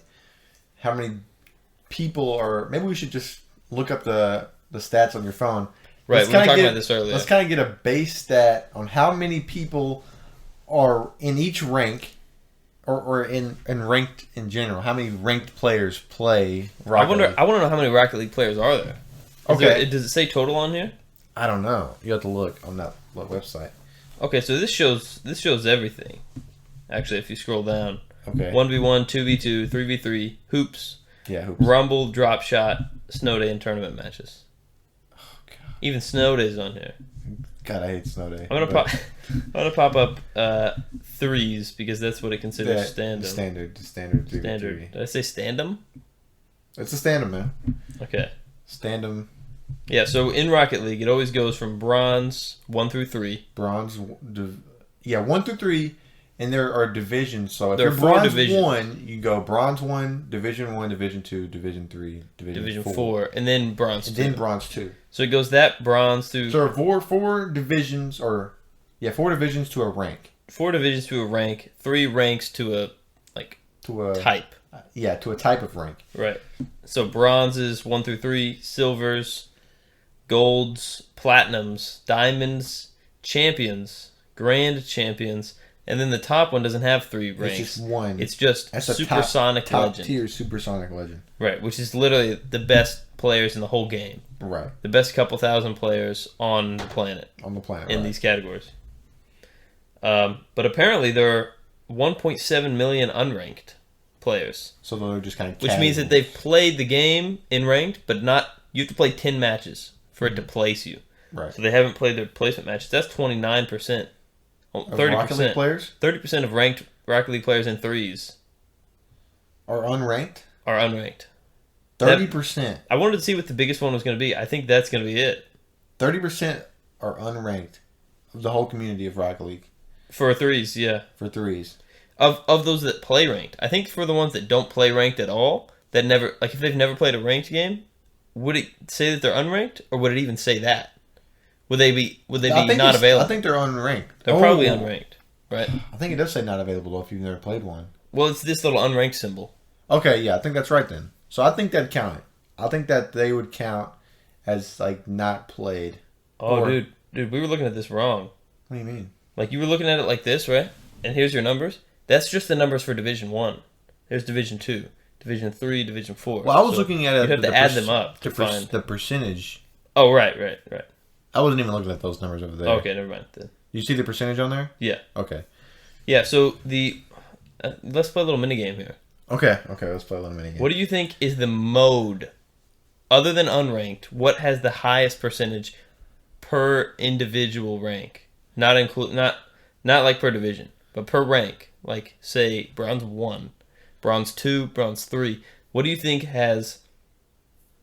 how many people are... Maybe we should just look up the stats on your phone. Right, we were talking about this earlier. Let's kind of get a base stat on how many people are in each rank... Or in ranked in general, how many ranked players play Rocket League? I want to know how many Rocket League players are there. Does it say total on here? I don't know. You have to look on that website. Okay, so this shows everything. Actually, if you scroll down, okay, 1v1, 2v2, 3v3, hoops, hoops, rumble, drop shot, snow day, and tournament matches. Oh, God. Even snow day's on here. God, I hate snow day. I'm gonna pop up 3s because that's what it considers standard. Standard 3v3. Did I say standum? It's a standum, man. Okay. Standum. Yeah, so in Rocket League, it always goes from bronze 1 through 3. Bronze, 1 through 3, and there are divisions. So if there you're bronze 1, you go bronze 1, division 1, division 2, division 3, division 4, and then bronze 2. And then bronze 2. So it goes that bronze through... So four divisions, or... Yeah, 4 divisions to a rank. 4 divisions to a rank, 3 ranks to a type. Yeah, to a type of rank. Right. So bronzes 1 through 3, silvers, golds, platinums, diamonds, champions, grand champions, and then the top one doesn't have 3 ranks. It's just 1. It's just supersonic legend. Top tier supersonic legend. Right, which is literally the best players in the whole game. Right. The best couple thousand players on the planet. In these categories. But apparently there are 1.7 million unranked players. So they're just kind of which means that they've played the game in ranked, but not... You have to play 10 matches for it to place you. Right. So they haven't played their placement matches. That's 29%. 30%. Rocket League players? 30% of ranked Rocket League players in 3s are unranked? 30%. I wanted to see what the biggest one was going to be. I think that's going to be it. 30% are unranked of the whole community of Rocket League. For 3s, yeah. For 3s. Of those that play ranked. I think for the ones that don't play ranked at all, that never... Like, if they've never played a ranked game, would it say that they're unranked? Or would it even say that? Would they be not available? I think they're unranked. They're probably unranked, right? I think it does say not available though if you've never played one. Well, it's this little unranked symbol. Okay, yeah, I think that's right then. So I think that'd count it. I think that they would count as like not played. Oh, dude, we were looking at this wrong. What do you mean? Like you were looking at it like this, right? And here's your numbers. That's just the numbers for Division 1. There's Division 2, Division 3, Division 4. Well, I was looking at it. You have to add them up to find the percentage. Oh, right. I wasn't even looking at those numbers over there. Okay, never mind. You see the percentage on there? Yeah. Okay. Yeah, so let's play a little minigame here. Okay, let's play a little minigame. What do you think is the mode, other than unranked, what has the highest percentage per individual rank? Not like per division, but per rank. Like, say, Bronze 1, Bronze 2, Bronze 3. What do you think has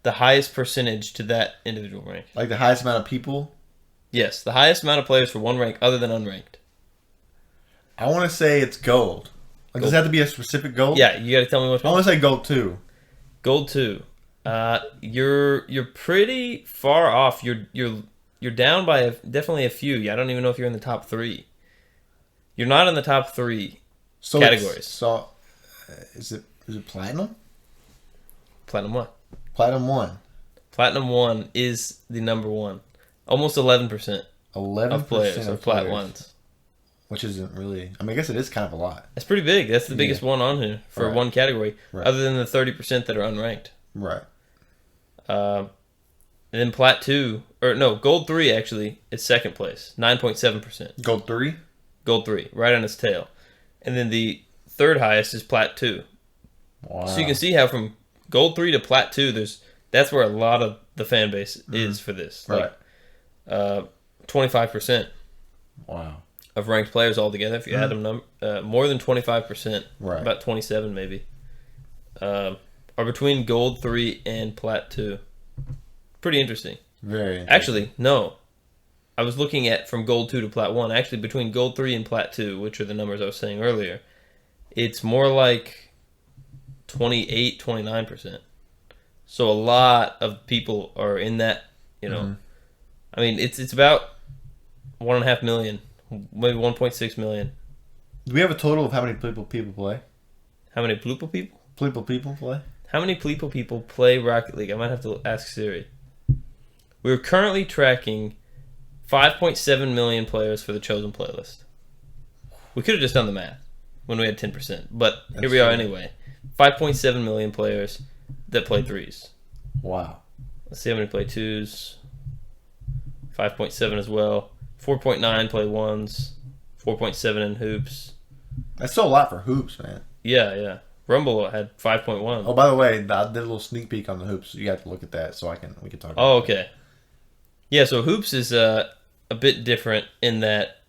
the highest percentage to that individual rank? Like the highest amount of people? Yes, the highest amount of players for one rank other than unranked. I want to say it's gold. Like, does it have to be a specific gold? Yeah, you got to tell me which one. I want to say gold 2. Gold 2. You're pretty far off. You're down by definitely a few. I don't even know if you're in the top 3. You're not in the top 3 categories. So, is it platinum? Platinum what? Platinum 1. Platinum 1 is the number 1. Almost 11%. 11% of players are Plat 1s. Which isn't really... I mean, I guess it is kind of a lot. That's pretty big. That's the biggest one on here for one category, other than the 30% that are unranked. Right. And then Plat 2... Gold 3, actually, is second place. 9.7%. Gold 3? Gold 3, right on its tail. And then the third highest is Plat 2. Wow. So you can see how from Gold 3 to Plat 2, that's where a lot of the fan base is for this. Right. 25%. Wow. Of ranked players altogether, if you add them, more than 25%, right. About 27 maybe, are between Gold 3 and Plat 2. Pretty interesting. Very interesting. Actually, no. I was looking at from Gold 2 to Plat 1. Actually, between Gold 3 and Plat 2, which are the numbers I was saying earlier, it's more like 28, 29%. So a lot of people are in that, I mean, it's about 1.5 million. Maybe 1.6 million. Do we have a total of how many people play? How many people? People play? How many people play Rocket League? I might have to ask Siri. We're currently tracking 5.7 million players for the chosen playlist. We could have just done the math when we had 10%, but here we are anyway. 5.7 million players that play 3s. Wow. Let's see how many play 2s. 5.7 as well. 4.9 play 1s. 4.7 in hoops. That's still a lot for hoops, man. Yeah. Rumble had 5.1. Oh, by the way, I did a little sneak peek on the hoops. You have to look at that so we can talk about Oh, okay. Yeah, so hoops is a bit different in that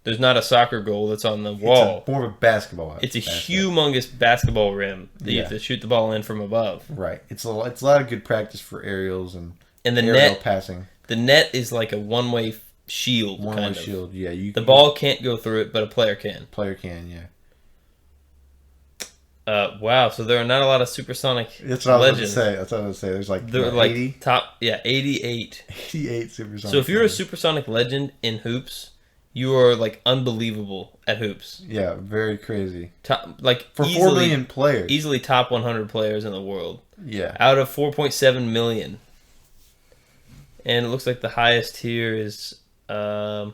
there's not a soccer goal that's on the wall. It's more of a basketball. It's a humongous basketball rim that you have to shoot the ball in from above. Right. It's a lot of good practice for aerials and the aerial net passing. The net is like a one-way shield. One-way shield, yeah. The ball can't go through it, but a player can. Yeah. Wow, so there are not a lot of supersonic legends. That's what I was going to say. There's like 80? 88. 88 supersonic. So if you're a supersonic legend in hoops, you are like unbelievable at hoops. Yeah, very crazy. For 4 million players. Easily top 100 players in the world. Yeah. Out of 4.7 million. And it looks like the highest here is Plat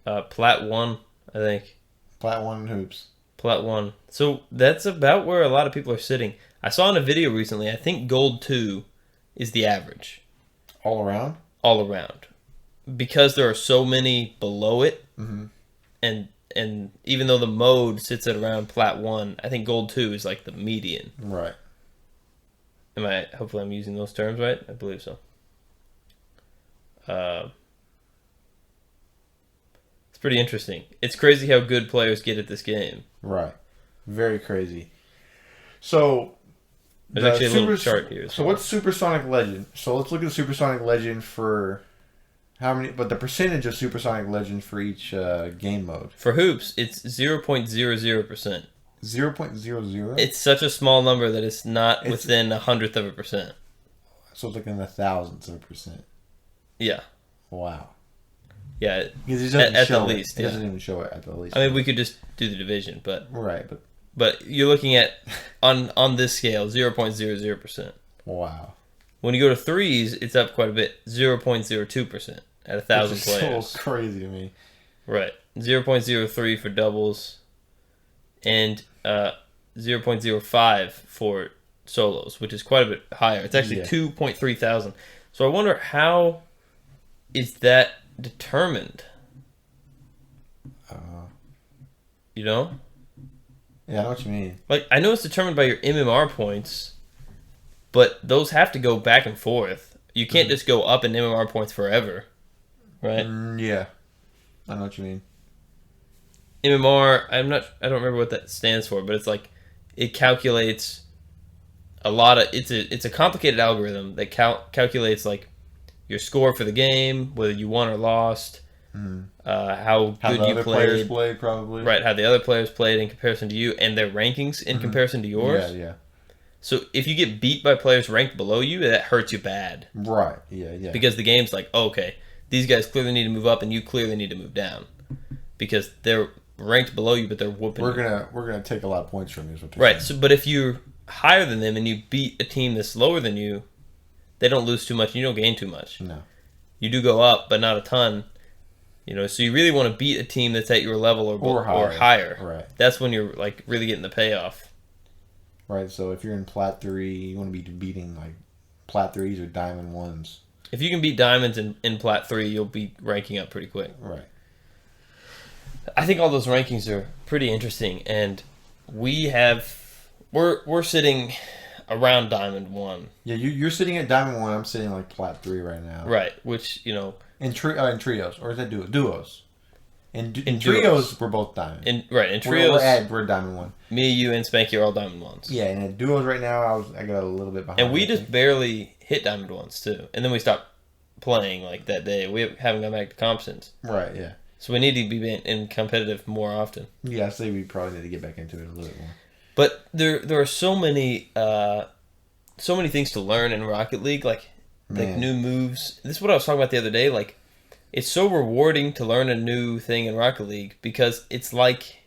1, I think. Plat 1 in hoops. Plat 1. So that's about where a lot of people are sitting. I saw in a video recently, I think Gold 2 is the average. All around? All around. Because there are so many below it, and even though the mode sits at around Plat 1, I think Gold 2 is like the median. Right. Hopefully I'm using those terms right? I believe so. It's pretty interesting. It's crazy how good players get at this game. Right. Very crazy. So there's actually a little chart here. So what's Supersonic Legend? So let's look at the Supersonic Legend for how many, but the percentage of Supersonic Legend for each game mode. For hoops, it's 0.00%. 0.00? It's such a small number that it's not within 100th of a percent. So it's like in the thousandths of a percent. Yeah. Wow. Yeah, because at the least. It doesn't even show it at the least. I mean, we could just do the division, but right, but you're looking at on this scale 0.00%. Wow. When you go to threes, it's up quite a bit, 0.02% at 1,000 players. So crazy to me. Right, 0.03 for doubles, and 0.05 for solos, which is quite a bit higher. It's actually 2.3 thousand. So I wonder, how is that determined? You know? Yeah, I know what you mean. Like, I know it's determined by your MMR points, but those have to go back and forth. You can't just go up in MMR points forever, right? Yeah, I know what you mean. MMR, I don't remember what that stands for, but it's like, it calculates a lot of, it's a complicated algorithm that calculates like your score for the game, whether you won or lost, how good the you other players played, probably. Right, how the other players played in comparison to you, and their rankings in comparison to yours. Yeah. So if you get beat by players ranked below you, that hurts you bad. Right, yeah. Because the game's like, oh, okay, these guys clearly need to move up, and you clearly need to move down. Because they're ranked below you, but they're whooping We're you. gonna take a lot of points from you. Right, so but if you're higher than them and you beat a team that's lower than you, they don't lose too much and you don't gain too much. No. You do go up, but not a ton. You know, so you really want to beat a team that's at your level or higher. Right. That's when you're like really getting the payoff. Right, so if you're in Plat 3, you want to be beating like Plat 3s or Diamond 1s. If you can beat Diamonds in Plat 3, you'll be ranking up pretty quick. Right. I think all those rankings are pretty interesting, and we're sitting around Diamond 1. Yeah, you're sitting at Diamond 1, I'm sitting like Plat 3 right now. Right, which, you know... In trios, or is that duos? In duos. Trios, we're both Diamond. In trios... We're Diamond 1. Me, you, and Spanky are all Diamond 1s. Yeah, and in duos right now, I got a little bit behind. And we just barely hit Diamond 1s, too. And then we stopped playing, like, that day. We haven't gone back to comp since. Right, yeah. So we need to be in competitive more often. Yeah, I say we probably need to get back into it a little bit more. But there are so many things to learn in Rocket League, like new moves. This is what I was talking about the other day. Like, it's so rewarding to learn a new thing in Rocket League because it's like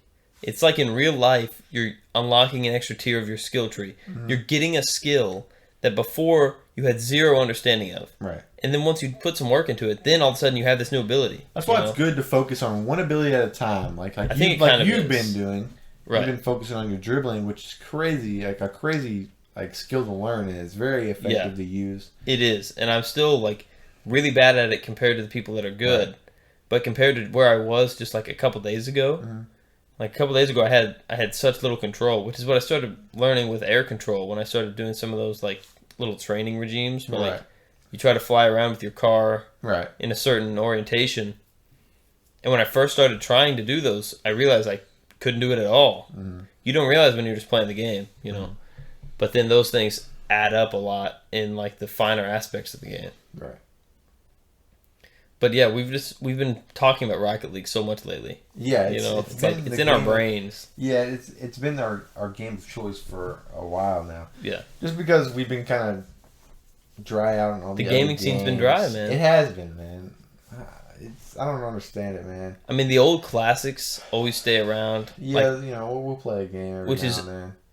in real life you're unlocking an extra tier of your skill tree. Mm-hmm. You're getting a skill that before you had zero understanding of. Right. And then once you put some work into it, then all of a sudden you have this new ability. That's why it's good to focus on one ability at a time. Like you've been doing. Right. You've been focusing on your dribbling, which is crazy. Like a crazy skill to learn, and it's very effective to use. It is, and I'm still like really bad at it compared to the people that are good. Right. But compared to where I was just like a couple days ago, like a couple days ago, I had such little control, which is what I started learning with air control when I started doing some of those like little training regimes where like you try to fly around with your car in a certain orientation. And when I first started trying to do those, I realized I couldn't do it at all. You don't realize when you're just playing the game, you know. But then those things add up a lot in like the finer aspects of the game. Right. But yeah, we've been talking about Rocket League so much lately. Yeah, it's in our brains. Yeah, it's been our game of choice for a while now. Yeah. Just because we've been kind of dry out on all the gaming scene's been dry, man. It has been, man. I don't understand it, man. I mean, the old classics always stay around. Yeah, like, we'll play a game every now and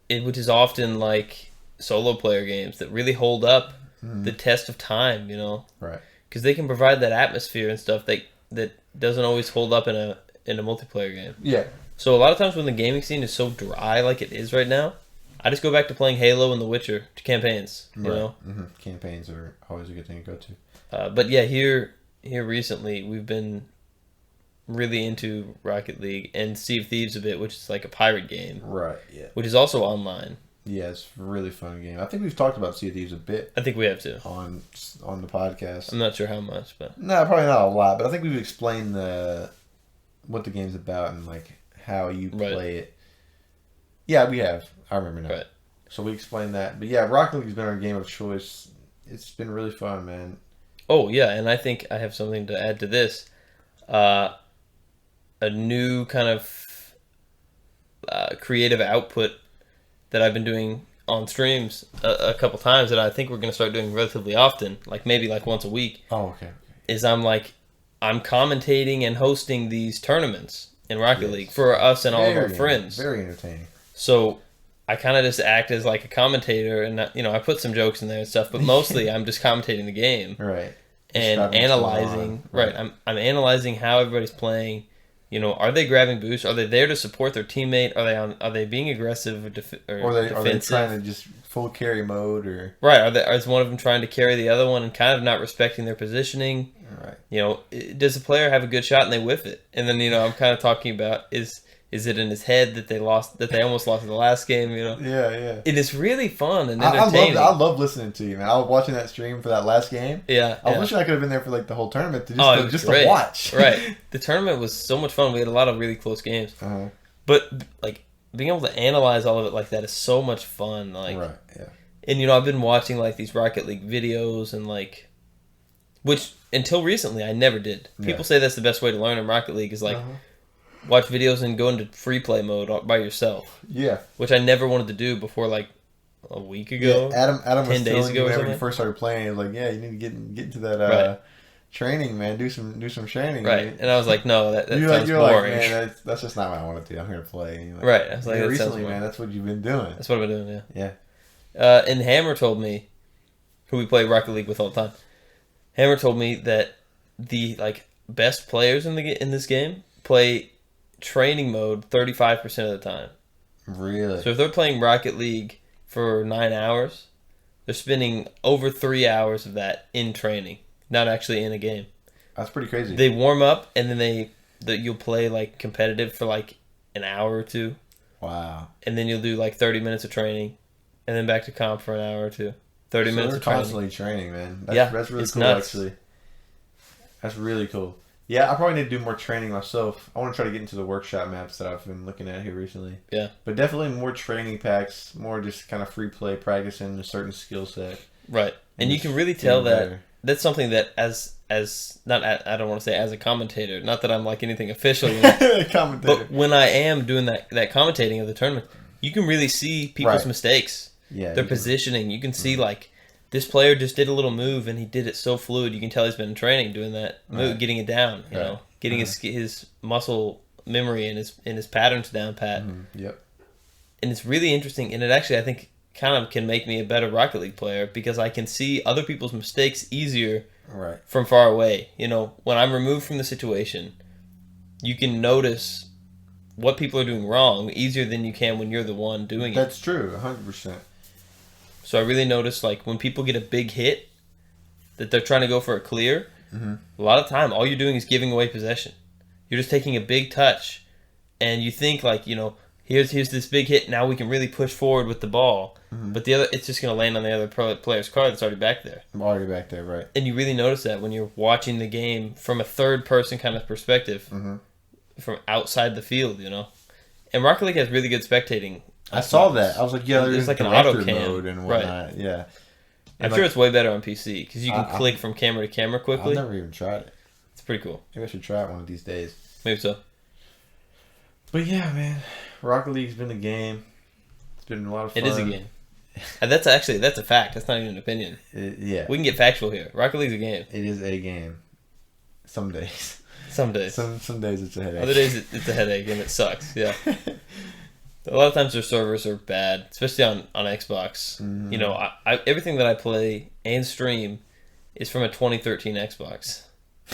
then. Which is often like solo player games that really hold up the test of time, you know? Right. Because they can provide that atmosphere and stuff that doesn't always hold up in a multiplayer game. Yeah. So a lot of times when the gaming scene is so dry like it is right now, I just go back to playing Halo and The Witcher to campaigns, you know? Mm-hmm. Campaigns are always a good thing to go to. But yeah, here recently we've been really into Rocket League and Sea of Thieves a bit, which is like a pirate game. Right, yeah. Which is also online. Yeah, it's a really fun game. I think we've talked about Sea of Thieves a bit. I think we have too. On the podcast. I'm not sure how much, but... No, probably not a lot, but I think we've explained what the game's about and like how you play it. Yeah, we have. I remember now. Right. So we explained that. But yeah, Rocket League's been our game of choice. It's been really fun, man. Oh, yeah, and I think I have something to add to this. A new kind of creative output that I've been doing on streams a couple times that I think we're going to start doing relatively often, like maybe like once a week. Oh, okay. Is I'm I'm commentating and hosting these tournaments in Rocket League for us and all of our friends. Very entertaining. So I kind of just act as like a commentator, and I put some jokes in there and stuff, but mostly I'm just commentating the game, right? And analyzing. Right, I'm analyzing how everybody's playing. Are they grabbing boosts? Are they there to support their teammate? Are they being aggressive or defensive? Are they trying to just full carry mode or right? Is one of them trying to carry the other one and kind of not respecting their positioning? Right. Does the player have a good shot and they whiff it? And then I'm kind of talking about is it in his head that they almost lost in the last game? Yeah. It is really fun and entertaining. I love listening to you, man. I was watching that stream for that last game. Yeah. I wish I could have been there for like the whole tournament to to watch. Right. The tournament was so much fun. We had a lot of really close games. Uh-huh. But like being able to analyze all of it like that is so much fun. Like, right. Yeah. And I've been watching like these Rocket League videos and like, which until recently I never did. People say that's the best way to learn in Rocket League is like. Watch videos and go into free play mode by yourself. Yeah. Which I never wanted to do before like a week ago. Yeah, Adam 10 was days ago whenever he first started playing, he was like, yeah, you need to get into that training, man. Do some training. Right. Man. And I was like, no, that sounds you're boring. Like, man, that's just not what I want to do. I'm here to play. Like, right. I was like, recently, man, that's what you've been doing. That's what I've been doing, yeah. And Hammer told me, who we play Rocket League with all the time, Hammer told me that the like best players in this game play training mode 35% of the time. Really? So if they're playing Rocket League for 9 hours, they're spending over 3 hours of that in training, not actually in a game. That's pretty crazy. They warm up and then you'll play like competitive for like an hour or two. Wow. And then you'll do like 30 minutes of training, and then back to comp for an hour or two. 30 minutes of training. Constantly training, man. That's really cool. Nuts. Actually. That's really cool. Yeah, I probably need to do more training myself. I want to try to get into the workshop maps that I've been looking at here recently. Yeah. But definitely more training packs, more just kind of free play, practicing a certain skill set. Right. And you can really tell that that's something that I don't want to say as a commentator, not that I'm like anything official, but when I am doing that commentating of the tournament, you can really see people's mistakes. Yeah. Their positioning. You can see like this player just did a little move and he did it so fluid. You can tell he's been in training doing that move, getting it down. Getting his muscle memory and his patterns down pat. Mm-hmm. Yep. And it's really interesting, and it actually I think kind of can make me a better Rocket League player because I can see other people's mistakes easier from far away. When I'm removed from the situation, you can notice what people are doing wrong easier than you can when you're the one doing it. That's true, 100%. So I really notice, like, when people get a big hit, that they're trying to go for a clear, a lot of time, all you're doing is giving away possession. You're just taking a big touch, and you think, like, here's this big hit, now we can really push forward with the ball. But it's just going to land on the other player's card that's already back there. Already back there, right. And you really notice that when you're watching the game from a third-person kind of perspective, from outside the field, And Rocket League has really good spectating. I saw that. I was like, yeah, there's like an auto cam mode and whatnot. Right. Yeah. I'm sure it's way better on PC because you can click from camera to camera quickly. I've never even tried it. It's pretty cool. Maybe I should try it one of these days. Maybe so. But yeah, man, Rocket League's been a game. It's been a lot of fun. It is a game. That's a fact. That's not even an opinion. Yeah. We can get factual here. Rocket League's a game. It is a game. Some days. Some days. Some days it's a headache. Other days it's a headache and it sucks. Yeah. A lot of times their servers are bad, especially on Xbox. I everything that I play and stream is from a 2013 Xbox,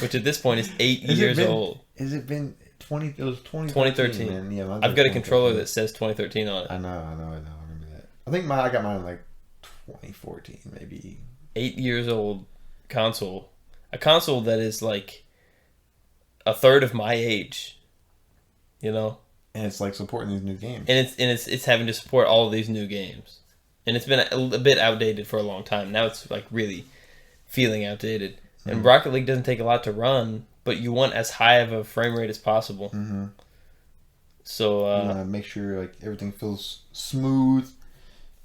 which at this point is 8 years old. Has it been 20? It was 2013. Man. Yeah, I've got a controller that says 2013 on it. I know. I remember that. I think I got mine in like 2014, maybe. 8 years old console, a console that is like a third of my age. And it's like supporting these new games. And it's having to support all of these new games. And it's been a bit outdated for a long time. Now it's like really feeling outdated. And Rocket League doesn't take a lot to run, but you want as high of a frame rate as possible. So you want to make sure like everything feels smooth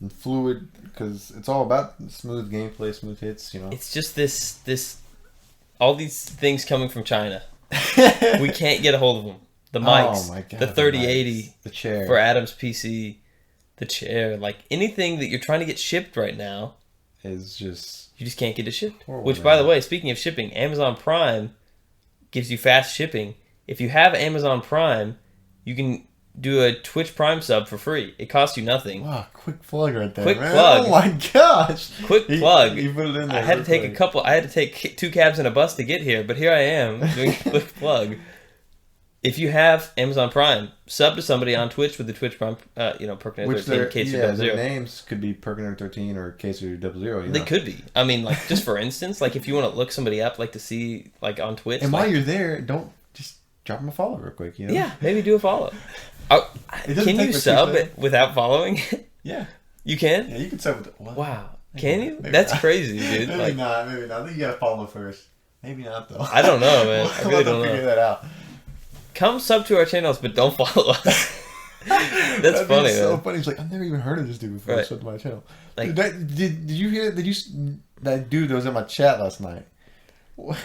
and fluid because it's all about smooth gameplay, smooth hits. It's just this all these things coming from China. We can't get a hold of them. The mics, the 3080, the chair for Adam's PC, the chair, like anything that you're trying to get shipped right now is just you just can't get it shipped. Which, by the way, speaking of shipping, Amazon Prime gives you fast shipping. If you have Amazon Prime, you can do a Twitch Prime sub for free. It costs you nothing. Wow, quick plug right there, Quick man. plug. Oh my gosh. Quick plug. He put it in there. I had to take 2 cabs and a bus to get here, but here I am doing a quick plug. If you have Amazon Prime, sub to somebody on Twitch with the Twitch Prime, Perkinator13, Case their names could be Perkinator13 or Case00. They could be. I mean, like, just for instance, like, if you want to look somebody up, like, to see, like, on Twitch. And like, while you're there, don't just drop them a follow real quick, you know? Yeah, maybe do a follow. Can you sub without following? Yeah. You can? Yeah, you can sub with well, wow. Can you? Maybe That's not. crazy, dude. Maybe not. I think you gotta follow first. Maybe not, though. I don't know, man. I really don't know. Figure that out. Come sub to our channels, but don't follow us. That's funny, man. So funny. He's like, I've never even heard of this dude before. Right. Sub to my channel. Like, Did you hear? That dude that was in my chat last night?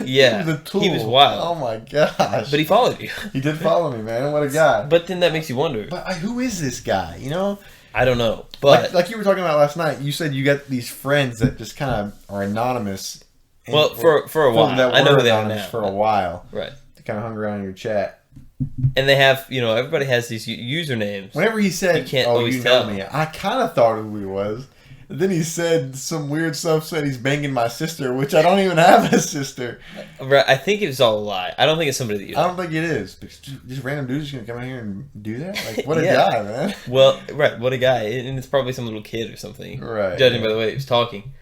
Yeah, the tool. he was wild. Oh my gosh! But he followed you. He did follow me, man. What a guy! But then that makes you wonder. But who is this guy? You know? I don't know. But like you were talking about last night, you said you got these friends that just kind of are anonymous. Well, for a while, I know who they are now. For a while, right? They kind of hung around in your chat, and they have, everybody has these usernames. Whenever he said, you can't "Oh, always you tell know me," I kind of thought who he was. Then he said some weird stuff. Said he's banging my sister, which I don't even have a sister. Right? I think it's all a lie. I don't think it's somebody that you know. I don't think it is. Just random dude's gonna come in here and do that. Like, what a Yeah. guy, man. Well, right, what a guy, and it's probably some little kid or something. Right. Judging by the way he was talking,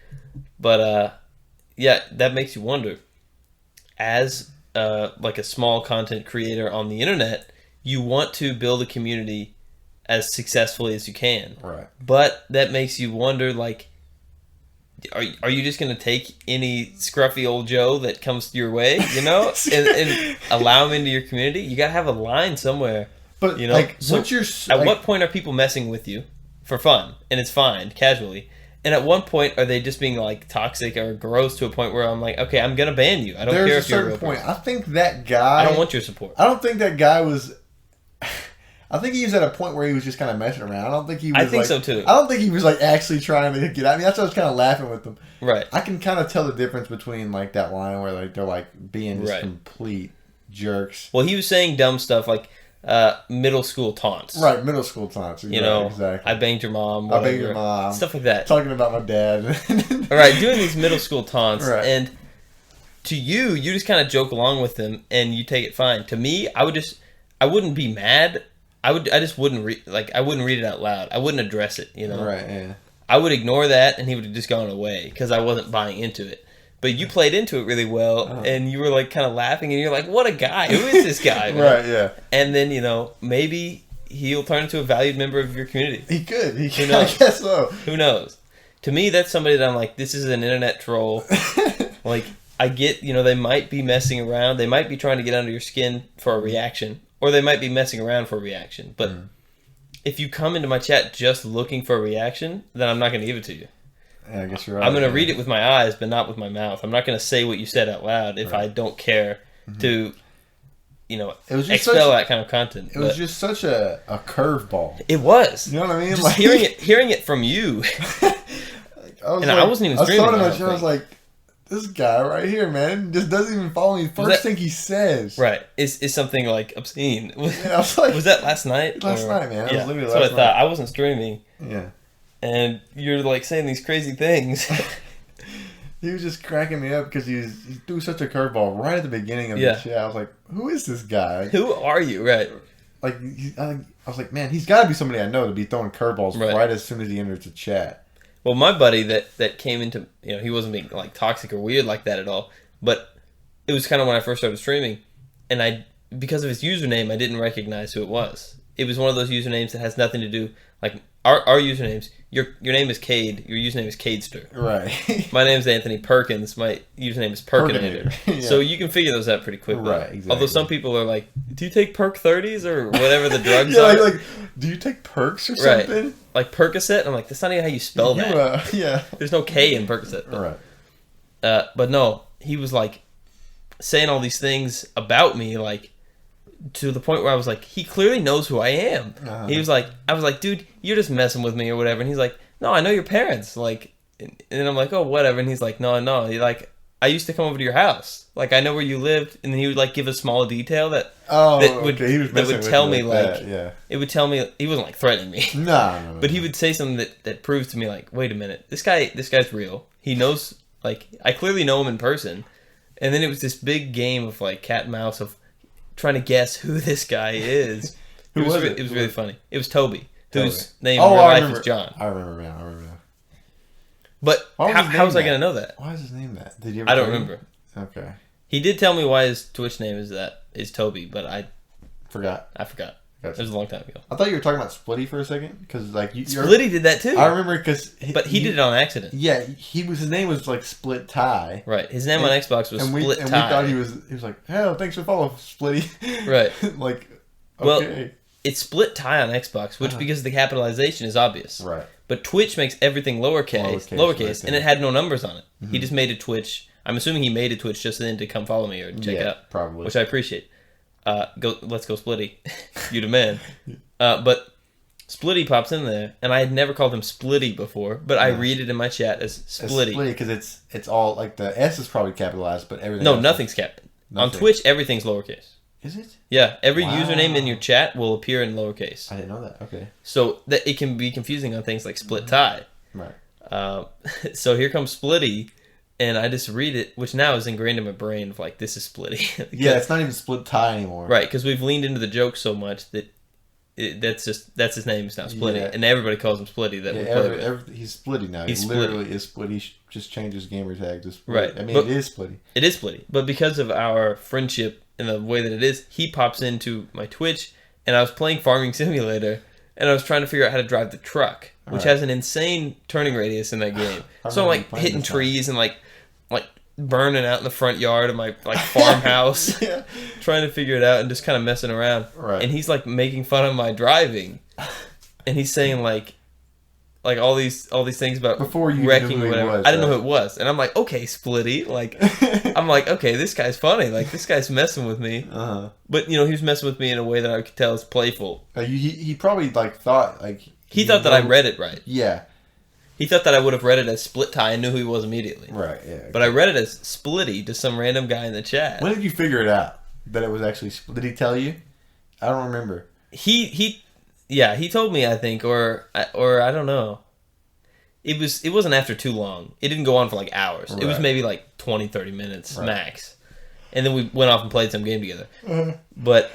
but yeah, that makes you wonder. As like a small content creator on the internet, you want to build a community as successfully as you can. Right. But that makes you wonder, like, are you just going to take any scruffy old Joe that comes your way, and allow him into your community? You got to have a line somewhere. But, so what's your... At what point are people messing with you for fun? And it's fine, casually. And at one point, are they just being, like, toxic or gross to a point where I'm like, okay, I'm going to ban you. I don't care if you're a real person. I think that guy... I don't want your support. I don't think that guy was... I think he was at a point where he was just kind of messing around. I don't think he was. I think so too. I don't think he was like actually trying to get at me. That's why I was kind of laughing with him. Right. I can kind of tell the difference between like that line where like they're like being just complete jerks. Well, he was saying dumb stuff like middle school taunts. Right, middle school taunts. Exactly. I banged your mom. Whatever. I banged your mom. Stuff like that. Talking about my dad. All right, doing these middle school taunts, right. And to you just kind of joke along with them and you take it fine. To me, I wouldn't be mad. I just wouldn't I wouldn't read it out loud. I wouldn't address it, Right, yeah. I would ignore that and he would have just gone away because I wasn't buying into it. But you played into it really well and you were like kind of laughing and you're like, what a guy. Who is this guy? Man? Right, yeah. And then, maybe he'll turn into a valued member of your community. He could. Who knows? I guess so. Who knows? To me, that's somebody that I'm like, this is an internet troll. Like, I get, they might be messing around. They might be trying to get under your skin for a reaction. Or they might be messing around for a reaction. But if you come into my chat just looking for a reaction, then I'm not going to give it to you. Yeah, I guess you're right. I'm going to read it with my eyes, but not with my mouth. I'm not going to say what you said out loud if I don't care to, expel that kind of content. It was just such a curveball. It was. You know what I mean? Just like, hearing it from you. I wasn't even streaming. I was like, this guy right here, man, just doesn't even follow me. First thing he says, right, is something like obscene. Yeah, I was like, was that last night? Last night, man. Yeah, that's what I thought. I wasn't streaming. Yeah, and you're like saying these crazy things. He was just cracking me up because he threw such a curveball right at the beginning of the chat. I was like, who is this guy? Who are you? Right. Like, I was like, man, he's got to be somebody I know to be throwing curveballs right as soon as he enters the chat. Well, my buddy that came into, he wasn't being like toxic or weird like that at all, but it was kind of when I first started streaming, and because of his username, I didn't recognize who it was. It was one of those usernames that has nothing to do, like our usernames. Your name is Kade. Your username is Kadester. Right. My name's Anthony Perkins. My username is Perkinator. Yeah. So you can figure those out pretty quickly. Right. Exactly. Although some people are like, "Do you take Perk 30s or whatever the drugs are?" Like, do you take perks or something? Right. Like Percocet. I'm like, that's not even how you spell that. Yeah. There's no K in Percocet. Right. But no, he was like saying all these things about me, like to the point where I was like, he clearly knows who I am. He was like, I was like, dude, you're just messing with me or whatever. And he's like, no, I know your parents. Like, and I'm like, oh, whatever. And he's like, no, I used to come over to your house. Like, I know where you lived, and then he would, like, give a small detail that He was that would tell me, like, that, yeah. It would tell me, he wasn't, like, threatening me. No. But he would say something that proves to me, like, wait a minute, this guy's real. He knows, like, I clearly know him in person. And then it was this big game of, like, cat and mouse of trying to guess who this guy is. Who was it? It was really funny. It was Toby, whose name in real life is John. I remember now. But how was I going to know that? Why is his name that? Did you ever I don't remember. Okay. He did tell me why his Twitch name is Toby, but I forgot. Gotcha. It was a long time ago. I thought you were talking about Splitty for a second, because like Splitty did that too. I remember because, but he did it on accident. Yeah, his name was like Split Tie. Right. His name on Xbox was Split Tie. And we thought he was like, "Hell, thanks for following, Splitty." Right. Like, okay. Well, it's Split Tie on Xbox, which because the capitalization is obvious. Right. But Twitch makes everything lowercase, right, and it had no numbers on it. Mm-hmm. He just made a Twitch. I'm assuming he made a Twitch just then to come follow me or check it out. Probably. Which I appreciate. Let's go Splitty. You the man. But Splitty pops in there, and I had never called him Splitty before, but I read it in my chat as Splitty. Splitty, because it's all, like, the S is probably capitalized, but everything No, nothing's capitalized. On Twitch, everything's lowercase. Is it? Yeah, every username in your chat will appear in lowercase. I didn't know that. Okay. So that it can be confusing on things like Split Tie. Right. So here comes Splitty, and I just read it, which now is ingrained in my brain of like, this is Splitty. Yeah, it's not even Split Tie anymore. Right, because we've leaned into the joke so much that that's his name is now Splitty, and everybody calls him Splitty. That we play with. He's Splitty now. He's literally is Splitty. He just changed his gamer tag to Splitty. Right. I mean, it is Splitty. It is Splitty, but because of our friendship and the way that it is, he pops into my Twitch, and I was playing Farming Simulator, and I was trying to figure out how to drive the truck, which has an insane turning radius in that game. So I'm like hitting trees and like burning out in the front yard of my like farmhouse, trying to figure it out and just kind of messing around. Right. And he's like making fun of my driving, and he's saying like all these things about before you wrecking or whatever. I didn't know who it was, and I'm like, okay, Splitty. Like, I'm like, okay, this guy's funny. Like, this guy's messing with me. But he was messing with me in a way that I could tell is playful. He probably like thought like he thought that I read it right. Yeah. He thought that I would have read it as Split Tie and knew who he was immediately. Right. Yeah. Okay. But I read it as Splitty to some random guy in the chat. When did you figure it out that it was actually? Did he tell you? I don't remember. He told me, I think, or I don't know. It wasn't after too long. It didn't go on for like hours. Right. It was maybe like 20, 30 minutes max. And then we went off and played some game together. But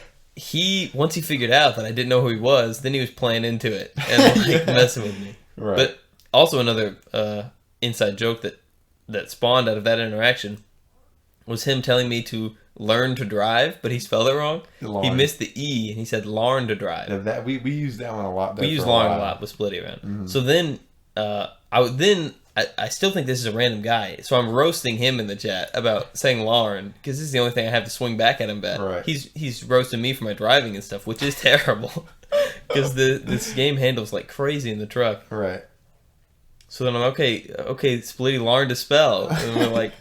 once he figured out that I didn't know who he was, then he was playing into it and like messing with me. Right. But also another inside joke that spawned out of that interaction was him telling me to learn to drive, but he spelled it wrong. He missed the E and he said learn to drive. Yeah, we use that one a lot. We use learn a lot with Splitty around. Mm-hmm. So then I still think this is a random guy, so I'm roasting him in the chat about saying Lauren because this is the only thing I have to swing back at him about. Right. He's roasting me for my driving and stuff, which is terrible because this game handles like crazy in the truck. Right. So then I'm okay, Splitty learned to spell, and we're like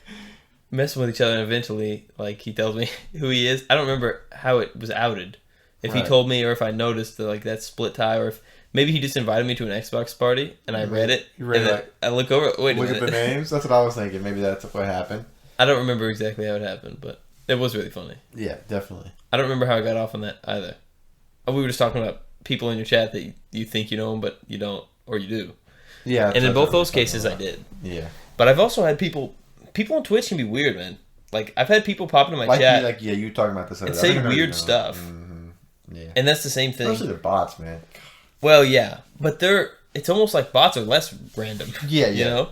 messing with each other, and eventually like he tells me who he is. I don't remember how it was outed, if he told me or if I noticed that like that's Split Tie, or if maybe he just invited me to an Xbox party and I read it. You read it. I look over. Wait a minute. Look at the names. That's what I was thinking. Maybe that's what happened. I don't remember exactly how it happened, but it was really funny. Yeah, definitely. I don't remember how I got off on that either. We were just talking about people in your chat that you think you know them, but you don't, or you do. Yeah. And in both those cases, I did. Yeah. But I've also had people on Twitch can be weird, man. Like I've had people pop into my chat. You talking about this? And say weird stuff. Mm-hmm. Yeah. And that's the same thing. Especially the bots, man. Well, yeah, but it's almost like bots are less random. Yeah, you know,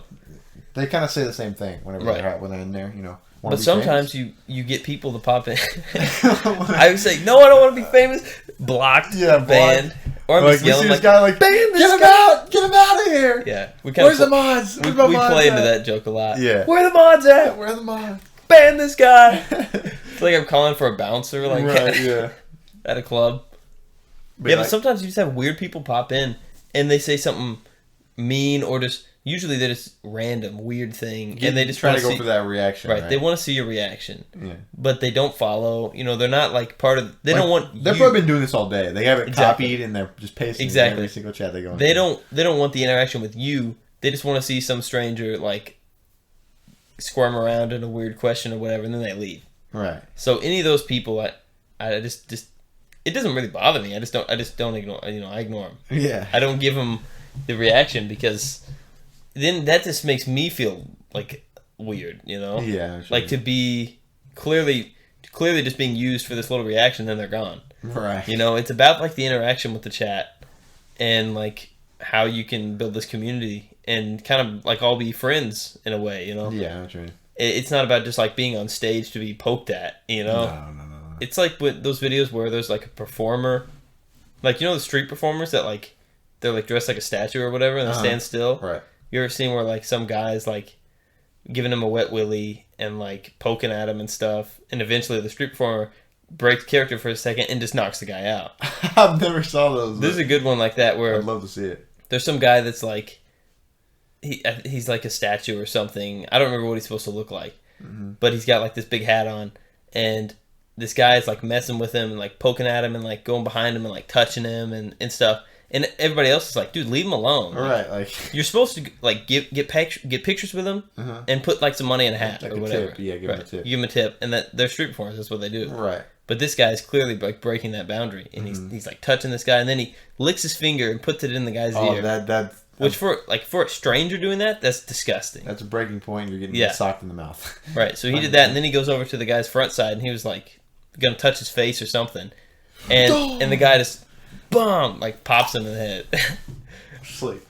they kind of say the same thing whenever when they're in there. You know, but sometimes you get people to pop in. I would say, no, I don't want to be famous. Blocked, banned, or I'm just yelling like, guy, like, ban this guy, get him out of here. Yeah, where's the mods? We play into that joke a lot. Yeah, where are the mods at? Where are the mods? Ban this guy. It's like I'm calling for a bouncer, like at a club. But sometimes you just have weird people pop in and they say something mean or just usually they're just random weird thing and they just try to go for that reaction. Right. They want to see your reaction. Yeah. But they don't follow. They're not like part of. They don't want. They've probably been doing this all day. They have it copied and they're just pasting it in every single chat they go into. They don't want the interaction with you. They just want to see some stranger like squirm around in a weird question or whatever, and then they leave. Right. So any of those people, I just it doesn't really bother me. I just don't ignore. I ignore them. Yeah. I don't give them the reaction because then that just makes me feel like weird. Yeah. Like to be clearly just being used for this little reaction, then they're gone. Right. It's about like the interaction with the chat and like how you can build this community and kind of like all be friends in a way. Yeah, that's right. It's not about just like being on stage to be poked at. No. It's like with those videos where there's like a performer, like the street performers that like they're like dressed like a statue or whatever and they stand still. Right. You ever seen where like some guy's like giving him a wet willy and like poking at him and stuff, and eventually the street performer breaks character for a second and just knocks the guy out. I've never saw those. There's a good one like that where I'd love to see it. There's some guy that's like he's like a statue or something. I don't remember what he's supposed to look like, but he's got like this big hat on, and this guy is like messing with him and like poking at him and like going behind him and like touching him and stuff. And everybody else is like, dude, leave him alone. Right, like you're supposed to like get pictures with him and put like some money in a hat like or a whatever. Tip. Yeah, give him a tip. You give him a tip, and that they're street performers. That's what they do. Right. But this guy's clearly like breaking that boundary, and he's like touching this guy, and then he licks his finger and puts it in the guy's ear. That's which for a stranger doing that, that's disgusting. That's a breaking point. You're getting socked in the mouth. Right. So he did that, and then he goes over to the guy's front side, and he was like gonna touch his face or something, and the guy just like pops him in the head. Sleep.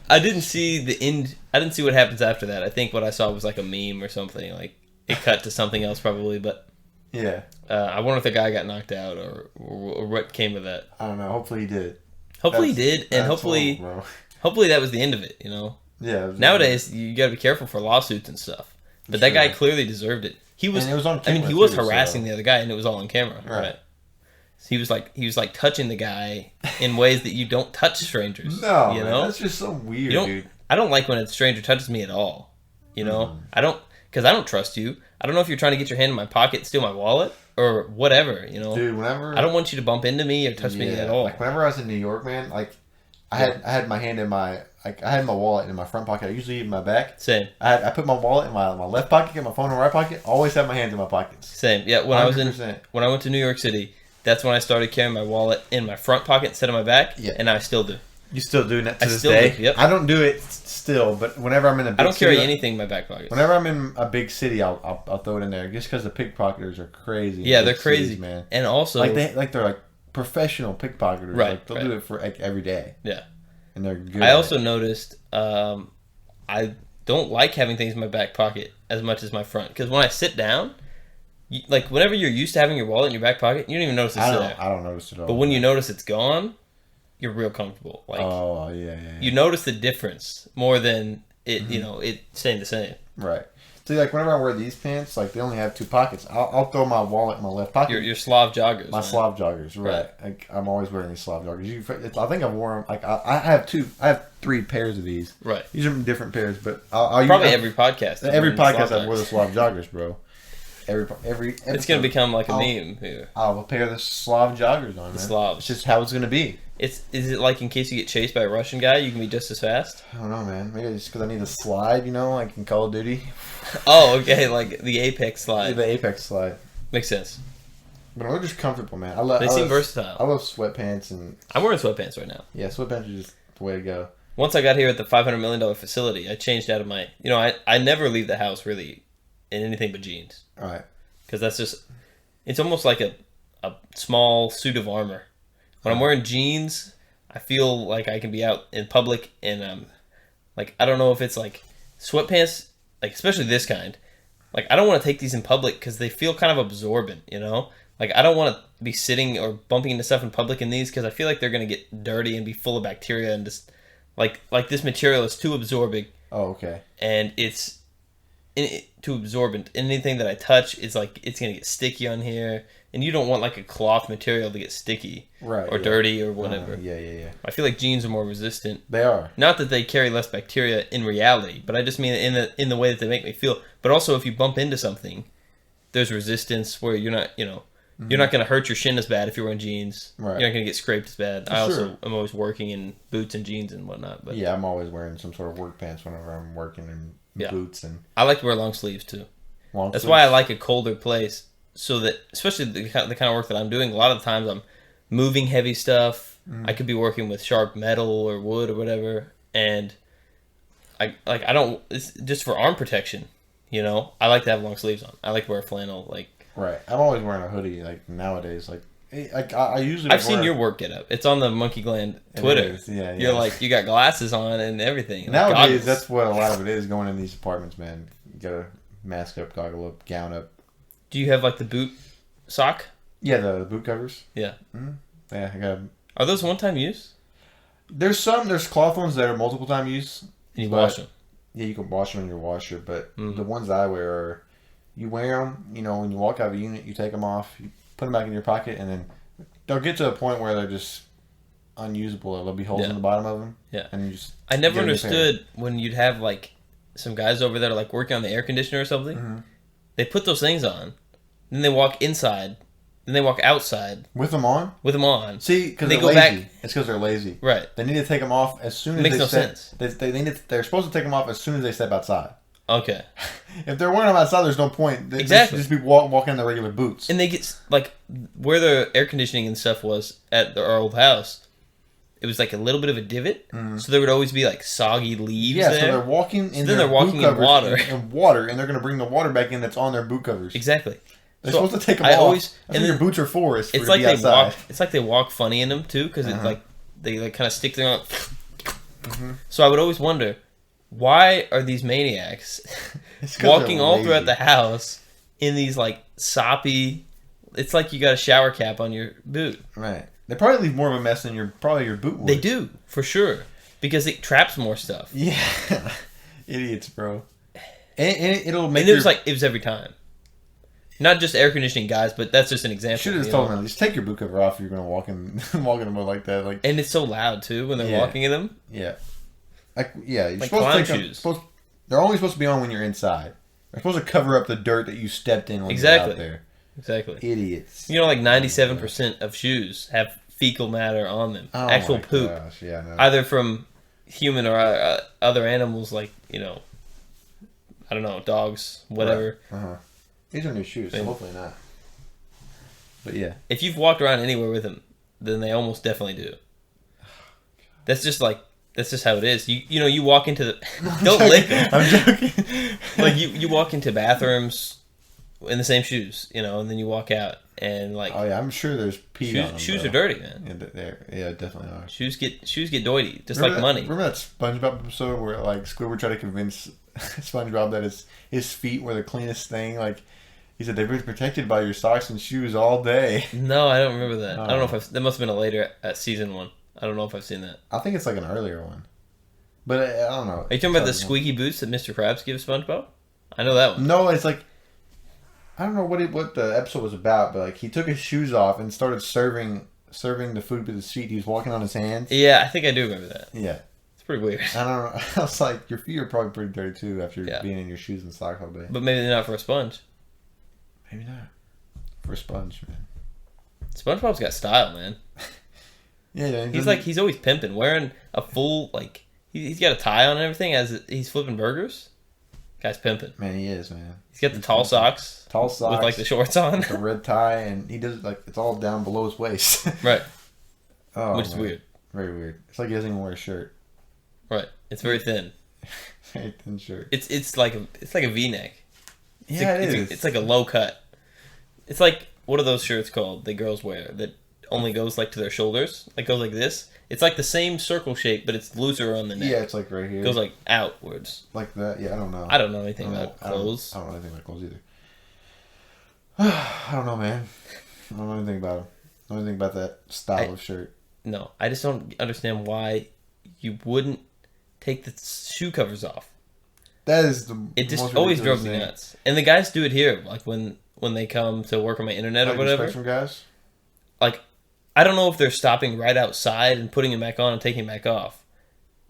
I didn't see the end. I didn't see what happens after that. I think what I saw was like a meme or something. Like it cut to something else probably, but yeah. I wonder if the guy got knocked out or what came of that. I don't know. Hopefully he did. Hopefully he did, and hopefully that was the end of it. Yeah. Nowadays you got to be careful for lawsuits and stuff. But that guy clearly deserved it. He was. And it was on I camera mean, he was too, harassing the other guy, and it was all on camera. Right. He was like touching the guy in ways that you don't touch strangers. No, man, that's just so weird, dude. I don't like when a stranger touches me at all. I don't, because I don't trust you. I don't know if you're trying to get your hand in my pocket and steal my wallet or whatever. Dude, whenever I don't want you to bump into me or touch me at all. Like whenever I was in New York, man, like I had my hand in my I had my wallet in my front pocket. I usually leave it in my back. Same. I put my wallet in my left pocket, get my phone in my right pocket. Always have my hands in my pockets. Same. Yeah. When 100%. When I went to New York City, that's when I started carrying my wallet in my front pocket instead of my back. Yeah. And I still do. You still doing that to this day? Yep. I don't do it still, but whenever I'm in a big I don't city, carry anything in my back pocket. Whenever I'm in a big city, I'll throw it in there just because the pickpocketers are crazy. Yeah, they're crazy, cities, man. And also, they're like professional pickpocketers. Right. Like, they'll do it for like every day. Yeah. And they're good. I also noticed I don't like having things in my back pocket as much as my front, because when I sit down, like whenever you're used to having your wallet in your back pocket, you don't even notice it's there. I don't notice it at all. But when you notice it's gone, you're real comfortable. Like, oh yeah. You notice the difference more than it. It staying the same. Right. See, like whenever I wear these pants, like they only have two pockets. I'll throw my wallet in my left pocket. Your Slav joggers. My Slav joggers, right? Like, I'm always wearing these Slav joggers. I think I've worn them. Like I have two. I have 3 pairs of these. Right. These are different pairs, but I'll probably every podcast. Every podcast I wear the Slav joggers, bro. Every episode, it's gonna become like a meme here. I'll have a pair of the Slav joggers on. The Slavs. It's just how it's gonna be. Is it like in case you get chased by a Russian guy, you can be just as fast? I don't know, man. Maybe just because I need a slide, like in Call of Duty. Oh, okay, like the Apex slide. The Apex slide Makes sense. But they're just comfortable, man. They seem versatile. I love sweatpants and. I'm wearing sweatpants right now. Yeah, sweatpants are just the way to go. Once I got here at the $500 million facility, I changed out of my. I never leave the house really in anything but jeans. All right. Because that's just. It's almost like a small suit of armor. When I'm wearing jeans, I feel like I can be out in public, and like I don't know if it's like sweatpants, like especially this kind. Like I don't want to take these in public because they feel kind of absorbent, Like I don't want to be sitting or bumping into stuff in public in these because I feel like they're gonna get dirty and be full of bacteria and just like this material is too absorbing. Oh, okay. And it's too absorbent. Anything that I touch is like it's gonna get sticky on here, and you don't want like a cloth material to get sticky, right, or dirty or whatever. Yeah. I feel like jeans are more resistant. They are. Not that they carry less bacteria in reality, but I just mean in the way that they make me feel. But also, if you bump into something, there's resistance where you're not, you're not gonna hurt your shin as bad if you're wearing jeans. Right. You're not gonna get scraped as bad. I also am always working in boots and jeans and whatnot. But yeah, I'm always wearing some sort of work pants whenever I'm working and boots and. I like to wear long sleeves too. That's Sleeves. why I like a colder place, so that especially the kind of work that I'm doing. A lot of the times I'm moving heavy stuff. I could be working with sharp metal or wood or whatever, and I don't. It's just for arm protection. You know, I like to have long sleeves on. I like to wear flannel. Like right, I'm always wearing a hoodie. Like nowadays, like I usually. I've seen your work get up. It's on the Monkey Gland Twitter. Yeah. You're like you got glasses on and everything. And nowadays, that's what a lot of it is going in these apartments, man. You gotta mask up, goggle up, gown up. Do you have like the boot sock? Yeah, the boot covers. Yeah. Mm-hmm. Yeah, I got. Are those one-time use? There's cloth ones that are multiple time use. And you wash them. Yeah, you can wash them in your washer, but the ones that I wear are, you wear them, you know, when you walk out of a unit, you take them off, you put them back in your pocket, and then they'll get to a point where they're just unusable. There'll be holes in the bottom of them. Yeah. And you just. I never understood when you'd have like some guys over there like working on the air conditioner or something. Mm-hmm. They put those things on, then they walk inside. Then they walk outside with them on. See, because they they're go lazy. back. It's because they're lazy. Right. They need to take them off as soon as makes they no sense. They're supposed to take them off as soon as they step outside. Okay. If they're wearing them outside, there's no point. They just be walking in their regular boots. And they get like where the air conditioning and stuff was at our old house. It was like a little bit of a divot, so there would always be like soggy leaves. Yeah, there. so they're walking in. Then they're walking in water, and they're going to bring the water back in that's on their boot covers. Exactly. They're supposed to take them off. That's what your boots are for. It's like they walk. It's like they walk funny in them too, because it's like they like kind of stick their. So I would always wonder, why are these maniacs walking all throughout the house in these like soppy? It's like you got a shower cap on your boot. Right. They probably leave more of a mess than your boot would. They do for sure because it traps more stuff. Yeah. Idiots, bro. And it'll make. And it was every time. Not just air conditioning guys, but that's just an example. Should have just told them, just take your boot cover off if you're going to walk in them like that. Like, and it's so loud, too, when they're walking in them. Yeah. You're like supposed clown to take shoes. They're only supposed to be on when you're inside. They're supposed to cover up the dirt that you stepped in when you're out there. Exactly. Idiots. You know, like 97% of shoes have fecal matter on them. Oh, actual poop. Gosh. Yeah, no. Either from human or other animals, like, you know, I don't know, dogs, whatever. Right. Uh-huh. These are new shoes, so hopefully not. But yeah. If you've walked around anywhere with them, then they almost definitely do. That's just how it is. You walk into the... Don't lick them. I'm joking. Like, you walk into bathrooms in the same shoes, and then you walk out and like... Oh, yeah, I'm sure there's pee on them. Shoes are dirty, man. Yeah, definitely are. Shoes get doity, just like money. Remember that SpongeBob episode where like Squidward tried to convince SpongeBob that his feet were the cleanest thing? Like, he said they've been protected by your socks and shoes all day. No, I don't remember that. I don't know if that must have been a later season one. I don't know if I've seen that. I think it's like an earlier one, but I don't know. Are you talking about the squeaky boots that Mr. Krabs gives SpongeBob? I know that one. No, it's like I don't know what the episode was about, but like he took his shoes off and started serving the food with his feet. He was walking on his hands. Yeah, I think I do remember that. Yeah. It's pretty weird. I don't know. I was like, your feet are probably pretty dirty too after being in your shoes and socks all day. But maybe they're not for a sponge. Maybe not. For a sponge, man. SpongeBob's got style, man. Yeah, he's always pimping, wearing a full like he's got a tie on and everything as he's flipping burgers. Guy's pimping. Man, he is, man. He's got the tall socks. With like the shorts on. The red tie, and he does like it's all down below his waist. Right. Oh, which is weird. Very weird. It's like he doesn't even wear a shirt. Right. It's very thin. Very thin shirt. It's like a V-neck. It is. It's like a low cut. It's like, what are those shirts called that girls wear that only goes like to their shoulders? Like goes like this? It's like the same circle shape, but it's looser on the neck. Yeah, it's like right here. It goes like outwards. Like that? Yeah, I don't know. I don't know anything about clothes. I don't know anything about clothes either. I don't know, man. I don't know anything about them. I don't know anything about that style of shirt. No, I just don't understand why you wouldn't take the shoe covers off. That is the It just always drove me nuts. And the guys do it here, like when they come to work on my internet or whatever. Spectrum guys? Like, I don't know if they're stopping right outside and putting it back on and taking it back off.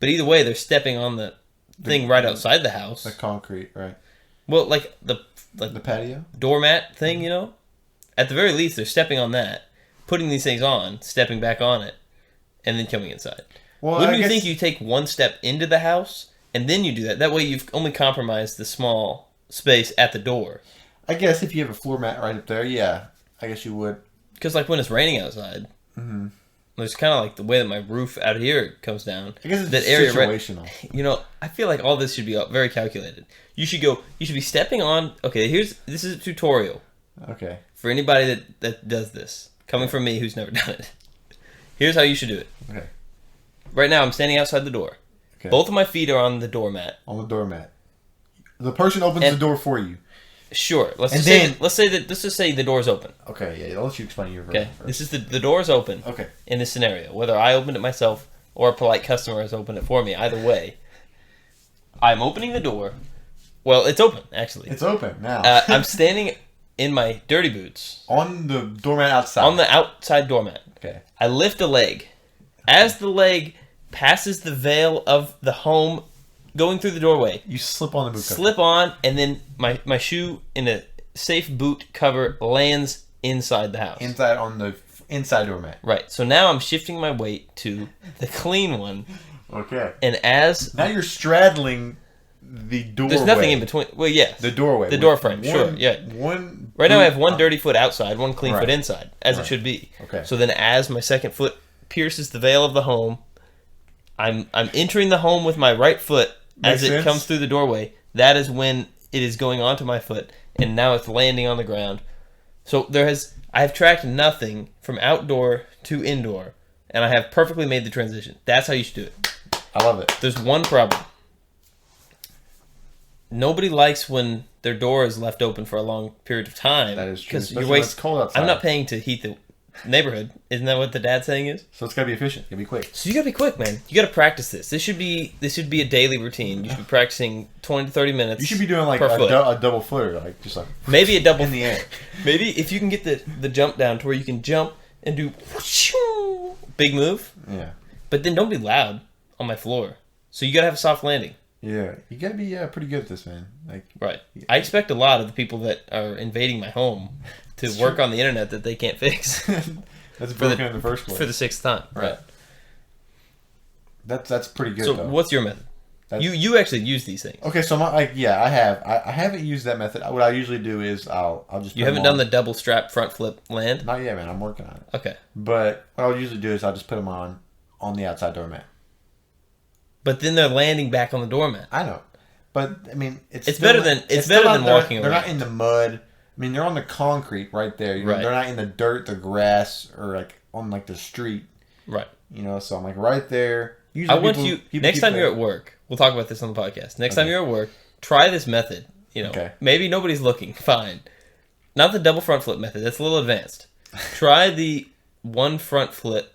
But either way, they're stepping on the thing right outside the house. The concrete, right. Well, like the patio? Doormat thing, At the very least, they're stepping on that, putting these things on, stepping back on it, and then coming inside. Well, Wouldn't you think you take one step into the house and then you do that. That way you've only compromised the small space at the door. I guess if you have a floor mat right up there, yeah, I guess you would. Because like when it's raining outside, there's kind of like the way that my roof out here comes down. I guess it's that area situational. You know, I feel like all this should be very calculated. You should be stepping on. Okay, this is a tutorial. Okay. For anybody that does this, coming from me who's never done it. Here's how you should do it. Okay. Right now, I'm standing outside the door. Okay. Both of my feet are on the doormat. On the doormat. The person opens the door for you. Sure. Let's just say the door's open. Okay, yeah, I'll let you explain your version first. This is the door's open. Okay. In this scenario, whether I opened it myself or a polite customer has opened it for me, either way, I'm opening the door. Well, it's open actually. It's open now. I'm standing in my dirty boots on the doormat outside. On the outside doormat. Okay. I lift a leg. As the leg passes the veil of the home, going through the doorway, you slip on the boot cover. Slip on, and then my shoe in a safe boot cover lands inside the house. Inside on the inside doormat. Right. So now I'm shifting my weight to the clean one. Okay. And now you're straddling the doorway. There's nothing in between. Well, yes. The doorway. The door frame. Sure. Yeah. Right now I have one dirty foot outside, one clean foot inside, as it should be. Okay. So then, as my second foot pierces the veil of the home, I'm entering the home with my right foot. As it comes through the doorway, that is when it is going onto my foot, and now it's landing on the ground. So I have tracked nothing from outdoor to indoor, and I have perfectly made the transition. That's how you should do it. I love it. There's one problem. Nobody likes when their door is left open for a long period of time. That is true. Because when it's cold outside. I'm not paying to heat the neighborhood. Isn't that what the dad saying is? So it's gotta be efficient. Gotta be quick. So you gotta be quick, man. You gotta practice this. This should be a daily routine. You should be practicing 20 to 30 minutes. You should be doing like a double footer, like just like maybe a double in the air. Maybe if you can get the jump down to where you can jump and do big move. Yeah. But then don't be loud on my floor. So you gotta have a soft landing. Yeah, you gotta be pretty good at this, man. Right. I expect a lot of the people that are invading my home to work on the internet that they can't fix. That's broken in the first place. For the 6th time. Right. That's pretty good. So though. What's your method? You actually use these things. Okay, so I have. I haven't used that method. What I usually do is I'll just. You haven't done the double strap front flip land? Not yet, man. I'm working on it. Okay. But what I'll usually do is I'll just put them on the outside doormat. But then they're landing back on the doormat. I know, but I mean, it's better than walking away. They're not in the mud. I mean, they're on the concrete right there. You know, they're not in the dirt, the grass, or like on like the street. Right. You know, so I'm like right there. Usually I want you next time you're at work. We'll talk about this on the podcast. Next time you're at work, try this method. You know, maybe nobody's looking. Fine. Not the double front flip method. That's a little advanced. Try the one front flip.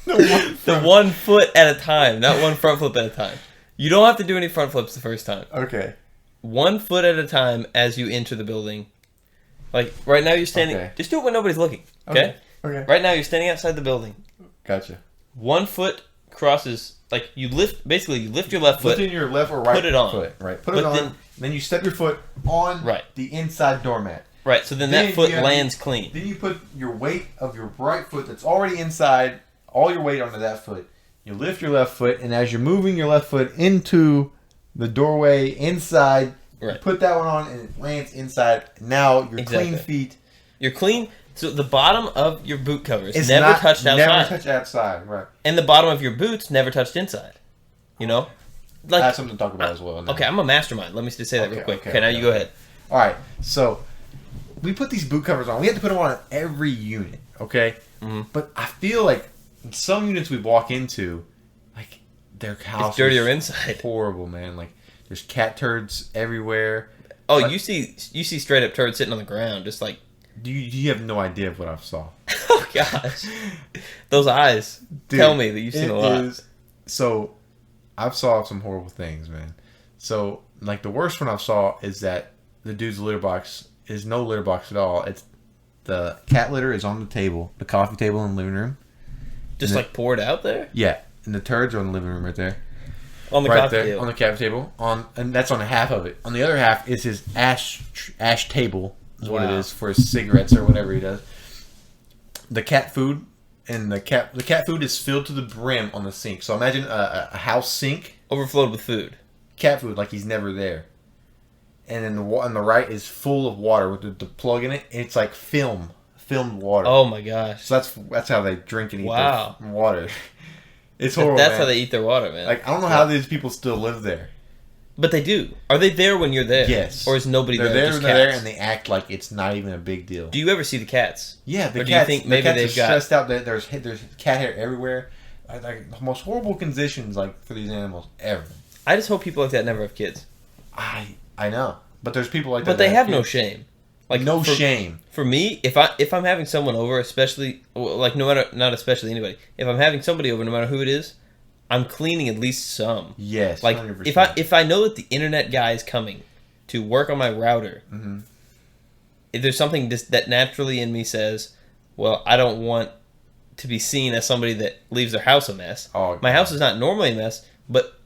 The 1 foot at a time, not one front flip at a time. You don't have to do any front flips the first time. Okay. 1 foot at a time as you enter the building. Like right now you're standing. Okay. Just do it when nobody's looking. Okay? Okay. Right now you're standing outside the building. Gotcha. 1 foot crosses. Like you lift your left foot. Lifting your left or right put it on. foot. Right. Put it on. Then you step your foot on the inside doormat. Right. So then that foot lands clean. Then you put your weight of your right foot that's already inside. All your weight onto that foot. You lift your left foot, and as you're moving your left foot into the doorway inside, you put that one on, and it lands inside. Now your clean feet. You're clean. So the bottom of your boot covers never touched outside. Never touched outside, right? And the bottom of your boots never touched inside. You know, like I have something to talk about as well. Now. Okay, I'm a mastermind. Let me just say that real quick. Okay, now you go ahead. All right, so we put these boot covers on. We have to put them on every unit, okay? Mm-hmm. But I feel like in some units we walk into, like their house it's dirtier inside. Horrible, man. Like there's cat turds everywhere. Oh, like, you see straight up turds sitting on the ground, just like. You have no idea of what I saw. Oh gosh, those eyes tell me that you've seen a lot. So, I've saw some horrible things, man. So, like the worst one I saw is that the dude's litter box is no litter box at all. It's the cat litter is on the table, the coffee table in the living room. Just like poured out there? Yeah. And the turds are in the living room right there. On the coffee table. On the coffee table. And that's on half of it. On the other half is his ash table, is what it is, for his cigarettes or whatever he does. The cat food and the cat food is filled to the brim on the sink. So imagine a house sink overflowed with food. Cat food, like he's never there. And then on the right is full of water with the plug in it. And it's like filmed water. Oh my gosh! So that's how they drink and eat wow. their water. It's horrible. That's man. how they eat their water, man. Like I don't know how these people still live there. But they do. Are they there when you're there? Yes. Or is nobody they're there? They're just there cats? and they act like it's not even a big deal. Do you ever see the cats? Yeah, the or cats. Do you think maybe cats they've are got stressed out. There's cat hair everywhere. Like the most horrible conditions, like for these animals ever. I just hope people like that never have kids. I know, but there's people like that. But they have no kids. shame. Like no shame. For me, if I'm having someone over, especially like not especially anybody, if I'm having somebody over, no matter who it is, I'm cleaning at least some. Yes, like 100%. if I know that the internet guy is coming to work on my router, if there's something that naturally in me says, well, I don't want to be seen as somebody that leaves their house a mess. Oh, my house is not normally a mess, but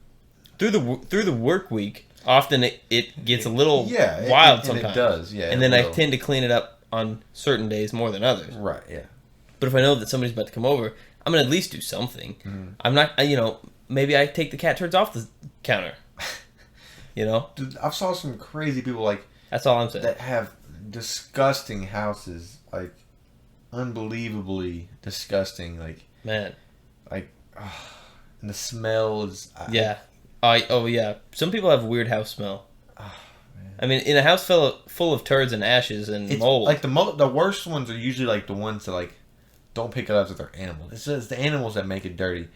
through the work week, often it gets a little wild sometimes. It does, yeah. And then I tend to clean it up on certain days more than others. Right, yeah. But if I know that somebody's about to come over, I'm going to at least do something. I'm not, maybe I take the cat turds off the counter. Dude, I saw some crazy people, like... That's all I'm saying. That have disgusting houses, like, unbelievably disgusting, like... Man. Like, and the smell is... Yeah. Yeah. Some people have a weird house smell. Man. I mean, in a house full of turds and ashes and mold. Like, the worst ones are usually, like, the ones that, like, don't pick it up with their animals. It's just the animals that make it dirty.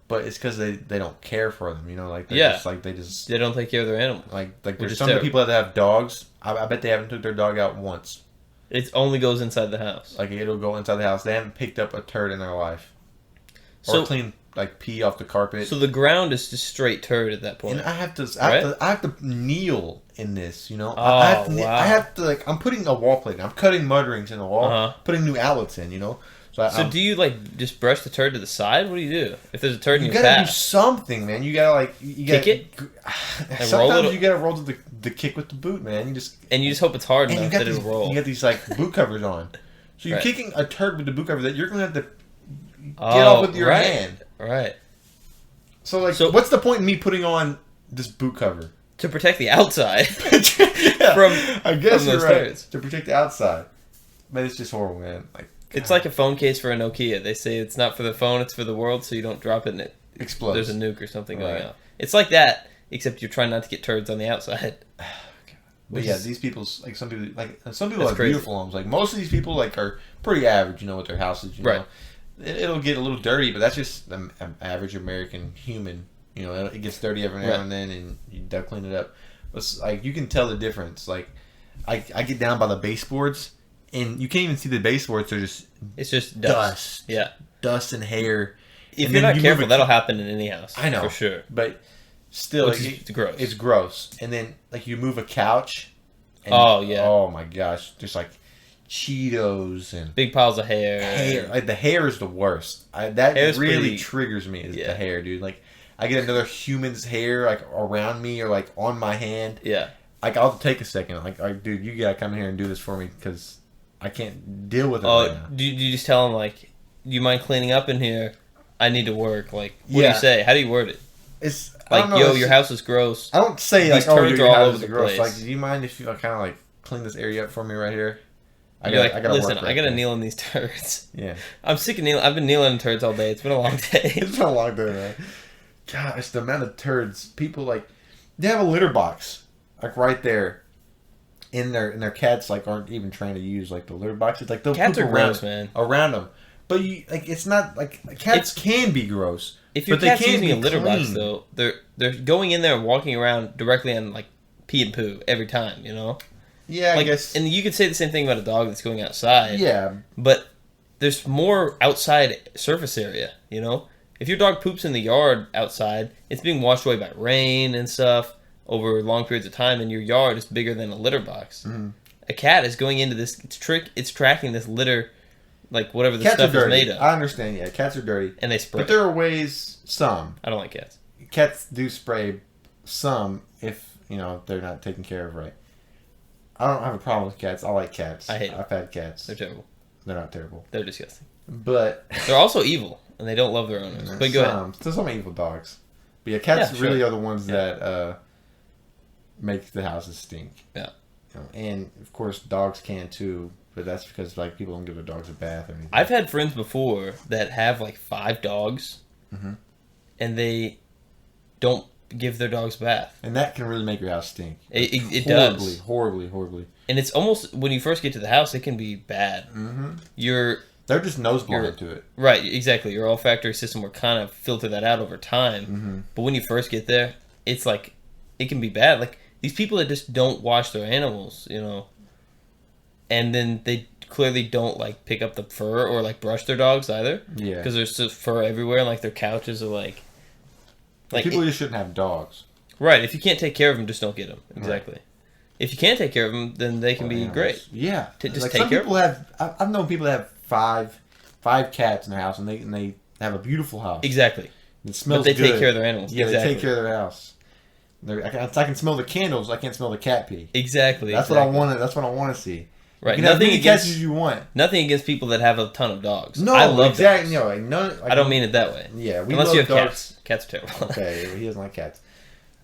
But it's because they don't care for them, like they don't take care of their animals. Like there's some people that have dogs. I bet they haven't took their dog out once. It only goes inside the house. Like it'll go inside the house. They haven't picked up a turd in their life, or clean like pee off the carpet. So the ground is just straight turd at that point. And I have to kneel in this. Oh, I have to like I'm putting a wall plate. I'm cutting mud rings in the wall, putting new outlets in. So do you just brush the turd to the side? What do you do if there's a turd in your path? You gotta do something, man. You gotta kick it. Sometimes you gotta roll to the kick with the boot, man. You just hope it's hard enough that it'll roll. You got these like boot covers on, so you're kicking a turd with the boot cover that you're gonna have to get off with your hand. Right. So what's the point in me putting on this boot cover? To protect the outside from those turds. To protect the outside. But it's just horrible, man. Like. It's like a phone case for a Nokia. They say it's not for the phone, it's for the world, so you don't drop it and it explodes. There's a nuke or something going on. It's like that, except you're trying not to get turds on the outside. But yeah, these people, like some people have beautiful homes. Like most of these people, like are pretty average, with their houses. You know, it'll get a little dirty, but that's just an average American human. It gets dirty every now and then, and you gotta clean it up. But like you can tell the difference. Like I get down by the baseboards. And you can't even see the baseboards; it's just dust. Yeah, dust and hair. If you're not careful, that'll happen in any house. I know for sure. But still, it's gross. It's gross. And then, like, you move a couch. And oh my gosh! Just like Cheetos and big piles of hair. Like the hair is the worst. That really triggers me. Is the hair, dude? Like, I get another human's hair like around me or like on my hand. Yeah. Like I'll take a second. Like, dude, you gotta come here and do this for me because. I can't deal with it right now. Do you just tell them, like, do you mind cleaning up in here? I need to work. Like, what do you say? How do you word it? It's like, your house is gross. I don't say, like, your house is gross. Like, do you mind if you kind of, like, clean this area up for me right here? I gotta kneel in these turds. Yeah. I'm sick of kneeling. I've been kneeling in turds all day. It's been a long day. It's been a long day, man. Gosh, the amount of turds. People, like, they have a litter box, like, right there. And their cats like aren't even trying to use like the litter boxes. Like they'll cats poop are gross, man. Around them, but it's not like cats can be gross. If your cat's using a litter box, though, they're going in there and walking around directly on like pee and poo every time. Yeah, I guess. And you could say the same thing about a dog that's going outside. Yeah, but there's more outside surface area. If your dog poops in the yard outside, it's being washed away by rain and stuff. Over long periods of time, and your yard is bigger than a litter box. Mm-hmm. A cat is going into this it's tracking this litter, like whatever the cats stuff is made of. I understand, yeah, cats are dirty. And they spray. But there are ways, some. I don't like cats. Cats do spray some if, they're not taken care of right. I don't have a problem with cats. I like cats. I hate them. I've had cats. They're terrible. They're not terrible. They're disgusting. But they're also evil, and they don't love their owners. But go ahead. There's some evil dogs. But yeah, cats really are the ones that make the houses stink. Yeah. And of course, dogs can too. But that's because like people don't give their dogs a bath or anything. I've had friends before that have like 5 dogs, and they don't give their dogs a bath. And that can really make your house stink. It does. Horribly. And it's almost, when you first get to the house, it can be bad. They're just nose blind to it. Right, exactly. Your olfactory system will kind of filter that out over time. But when you first get there, it's like, it can be bad. Like, these people that just don't wash their animals, and then they clearly don't, like, pick up the fur or, like, brush their dogs either. Yeah. Because there's just fur everywhere, and, like, their couches are, like people just shouldn't have dogs. Right. If you can't take care of them, just don't get them. Exactly. Right. If you can take care of them, then they can be great. Yeah. Just like take some care people of them. I've known people that have five cats in their house, and they have a beautiful house. Exactly. It smells good. But they good. take care of their animals. Yeah, exactly. they take care of their house. I can smell the candles. I can't smell the cat pee. Exactly. What I want. That's what I want to see. Right. You can have as many cats as you want. Nothing against people that have a ton of dogs. No, I love exactly. dogs. No, I don't mean it that way. Yeah, unless you have dogs. cats. Cats are terrible. Okay, he doesn't like cats.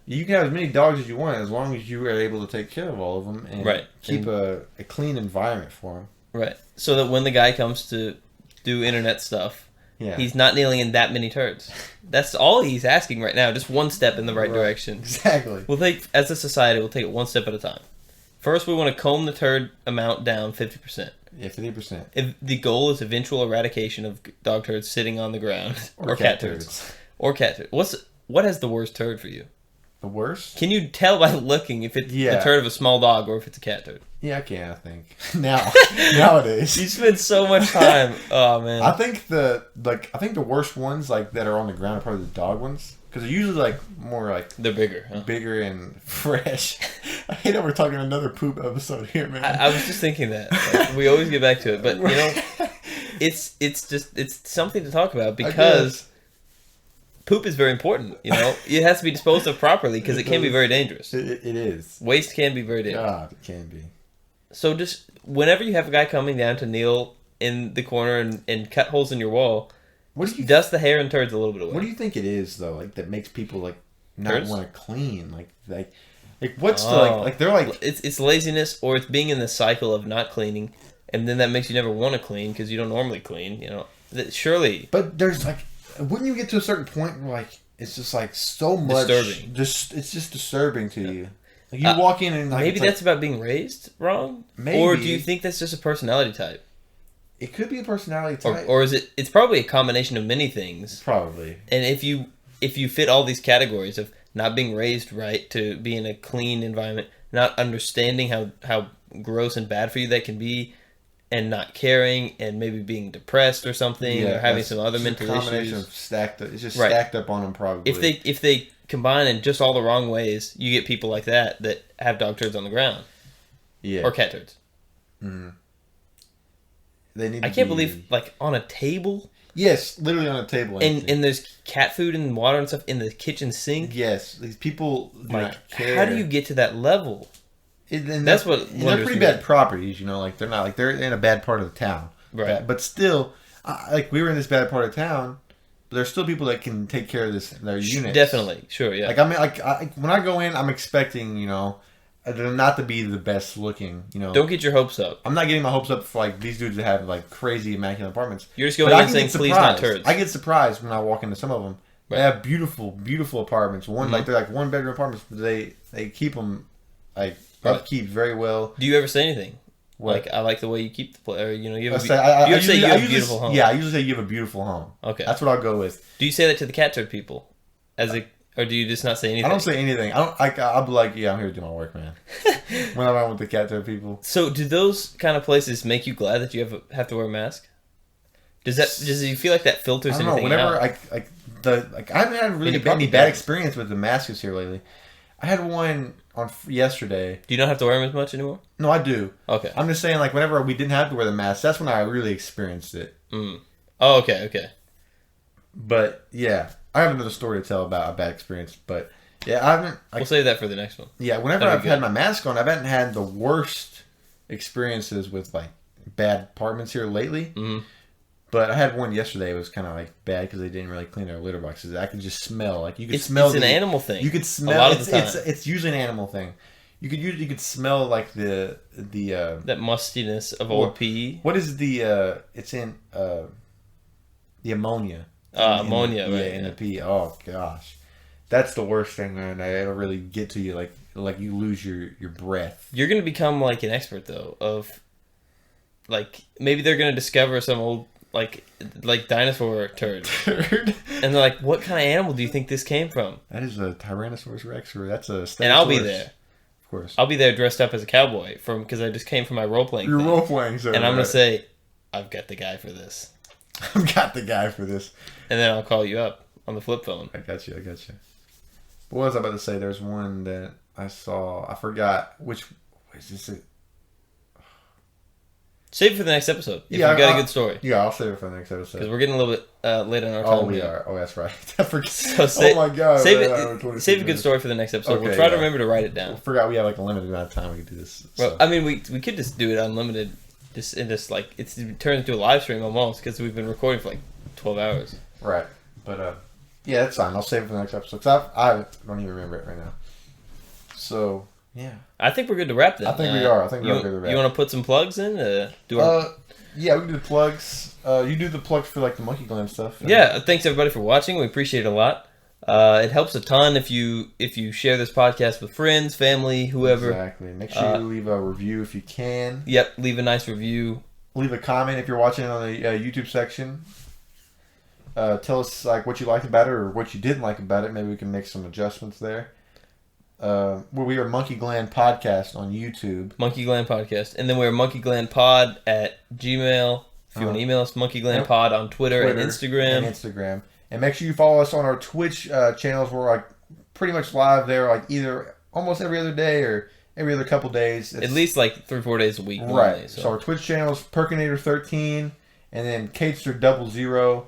You can have as many dogs as you want as long as you are able to take care of all of them and keep a clean environment for them. Right. So that when the guy comes to do internet stuff, he's not nailing in that many turds. That's all he's asking right now. Just one step in the right direction. Exactly. As a society, we'll take it one step at a time. First, we want to comb the turd amount down 50%. Yeah, 50%. If the goal is eventual eradication of dog turds sitting on the ground, or cat turds. Or cat turds. What has the worst turd for you? The worst? Can you tell by looking if it's the turd of a small dog or if it's a cat turd? Yeah, I can, I think. Nowadays. You spend so much time. Oh, man. I think the worst ones that are on the ground are probably the dog ones. Because they're usually more they're bigger. Huh? Bigger and fresh. I hate that we're talking another poop episode here, man. I was just thinking that. We always get back to it. But, it's something to talk about because poop is very important, It has to be disposed of properly because it can be very dangerous. It is. Waste can be very dangerous. God, it can be. So just whenever you have a guy coming down to kneel in the corner and cut holes in your wall, dust the hair and turds a little bit away. What do you think it is though, that makes people not want to clean? What's they're it's laziness, or it's being in the cycle of not cleaning, and then that makes you never want to clean because you don't normally clean. Surely. But there's wouldn't you get to a certain point where it's just so much disturbing? It's just disturbing to you. You walk in and maybe that's about being raised wrong. Maybe. Or do you think that's just a personality type? It could be a personality type. Or is it? It's probably a combination of many things. Probably. And if you fit all these categories of not being raised right to be in a clean environment, not understanding how gross and bad for you that can be, and not caring, and maybe being depressed or something, or having some other mental issues. It's just stacked up on them probably. If they combine in just all the wrong ways, you get people like that have dog turds on the ground. Yeah. Or cat turds. Mm-hmm. I can't believe, on a table. Yes, literally on a table. And there's cat food and water and stuff in the kitchen sink. Yes, these people do not care. How do you get to that level? That's what they're pretty bad properties, they're not they're in a bad part of the town, right? But still, we were in this bad part of town, but there's still people that can take care of their units. Definitely, sure, yeah. When I go in, I'm expecting them not to be the best looking. Don't get your hopes up. I'm not getting my hopes up for these dudes that have crazy immaculate apartments. You're just going in saying please not turds. I get surprised when I walk into some of them. Right. They have beautiful, beautiful apartments. They're one bedroom apartments, but they keep them upkeep very well. Do you ever say anything? What? I like the way you keep the place. Or you have a beautiful home. Yeah, I usually say you have a beautiful home. Okay, that's what I'll go with. Do you say that to the cat turd people, or do you just not say anything? I don't say anything. I'll be like, yeah, I'm here to do my work, man. When I'm out with the cat turd people. So, do those kind of places make you glad that you have to wear a mask? Does you feel like that filters anything out? I haven't had really any bad experience with the masks here lately. I had one on yesterday. Do you not have to wear them as much anymore? No, I do. Okay. I'm just saying, whenever we didn't have to wear the mask, that's when I really experienced it. Mm. Oh, okay. But yeah, I have another story to tell about a bad experience. But yeah, I haven't. We'll save that for the next one. Yeah, whenever I've had my mask on, I haven't had the worst experiences with bad apartments here lately. Mm-hmm. But I had one yesterday. It was kind of like bad because they didn't really clean their litter boxes. I could just smell. Like you could smell. It's an animal thing. You could smell. A lot of the time. It's usually an animal thing. You could smell like the that mustiness of old pee. What is the? It's in the ammonia. Ammonia, right? Yeah, in the pee. Oh gosh, that's the worst thing, man. It'll really get to you. Like you lose your breath. You're gonna become like an expert though of. Like maybe they're gonna discover some old like dinosaur turd, and they're like, "What kind of animal do you think this came from?" That is a Tyrannosaurus Rex, or that's a. And I'll be there. Of course, I'll be there dressed up as a cowboy because I just came from my role playing. You're role playing, so and I'm gonna say, "I've got the guy for this." I've got the guy for this, and then I'll call you up on the flip phone. I got you. What was I about to say? There's one that I saw. I forgot which. Is this it? Save it for the next episode. If you've got a good story. Yeah, I'll save it for the next episode. Because we're getting a little bit late on our time. Oh, we are. Oh, that's right. I forgot. So oh, my God. Save a good story for the next episode. Okay, we'll try to remember to write it down. I forgot we have like a limited amount of time we could do this. Well, I mean, we could just do it unlimited. It turns into a live stream almost because we've been recording for like 12 hours. Right. But, yeah, that's fine. I'll save it for the next episode. Because I don't even remember it right now. So, yeah. I think we're good to wrap then. I think we are. I think we're good to wrap. You want to put some plugs in? Yeah, we can do the plugs. You do the plugs for like the monkey gland stuff. Yeah, thanks everybody for watching. We appreciate it a lot. It helps a ton if you share this podcast with friends, family, whoever. Exactly. Make sure you leave a review if you can. Yep, leave a nice review. Leave a comment if you're watching it on the YouTube section. Tell us like what you liked about it or what you didn't like about it. Maybe we can make some adjustments there. We are Monkey Gland Podcast on YouTube. Monkey Gland Podcast. And then we're Monkey Gland Pod at Gmail. If you want to email us, Monkey Gland Pod on Twitter and Instagram. And make sure you follow us on our Twitch channels. We're like pretty much live there, like either almost every other day or every other couple days. At least like 3-4 days a week. Right. Normally, so our Twitch channel is Perkinator13 and then Kadester00.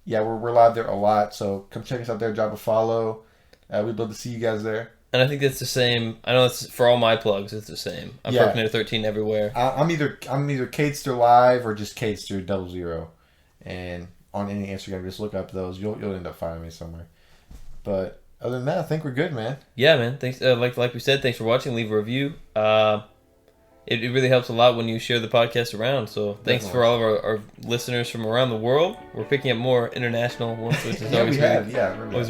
Yeah, we're live there a lot. So come check us out there. Drop a follow. We'd love to see you guys there. And I think that's the same. I know it's for all my plugs. It's the same. I'm Perkinator13 everywhere. I'm either Kadester Live or just Kadester00, and on any Instagram, just look up those. You'll end up finding me somewhere. But other than that, I think we're good, man. Yeah, man. Thanks. Like we said, thanks for watching. Leave a review. It really helps a lot when you share the podcast around. So thanks for all of our listeners from around the world. We're picking up more international ones, which is always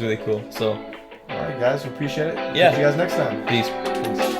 really cool. So. All right, guys. We appreciate it. Yeah. See you guys next time. Peace.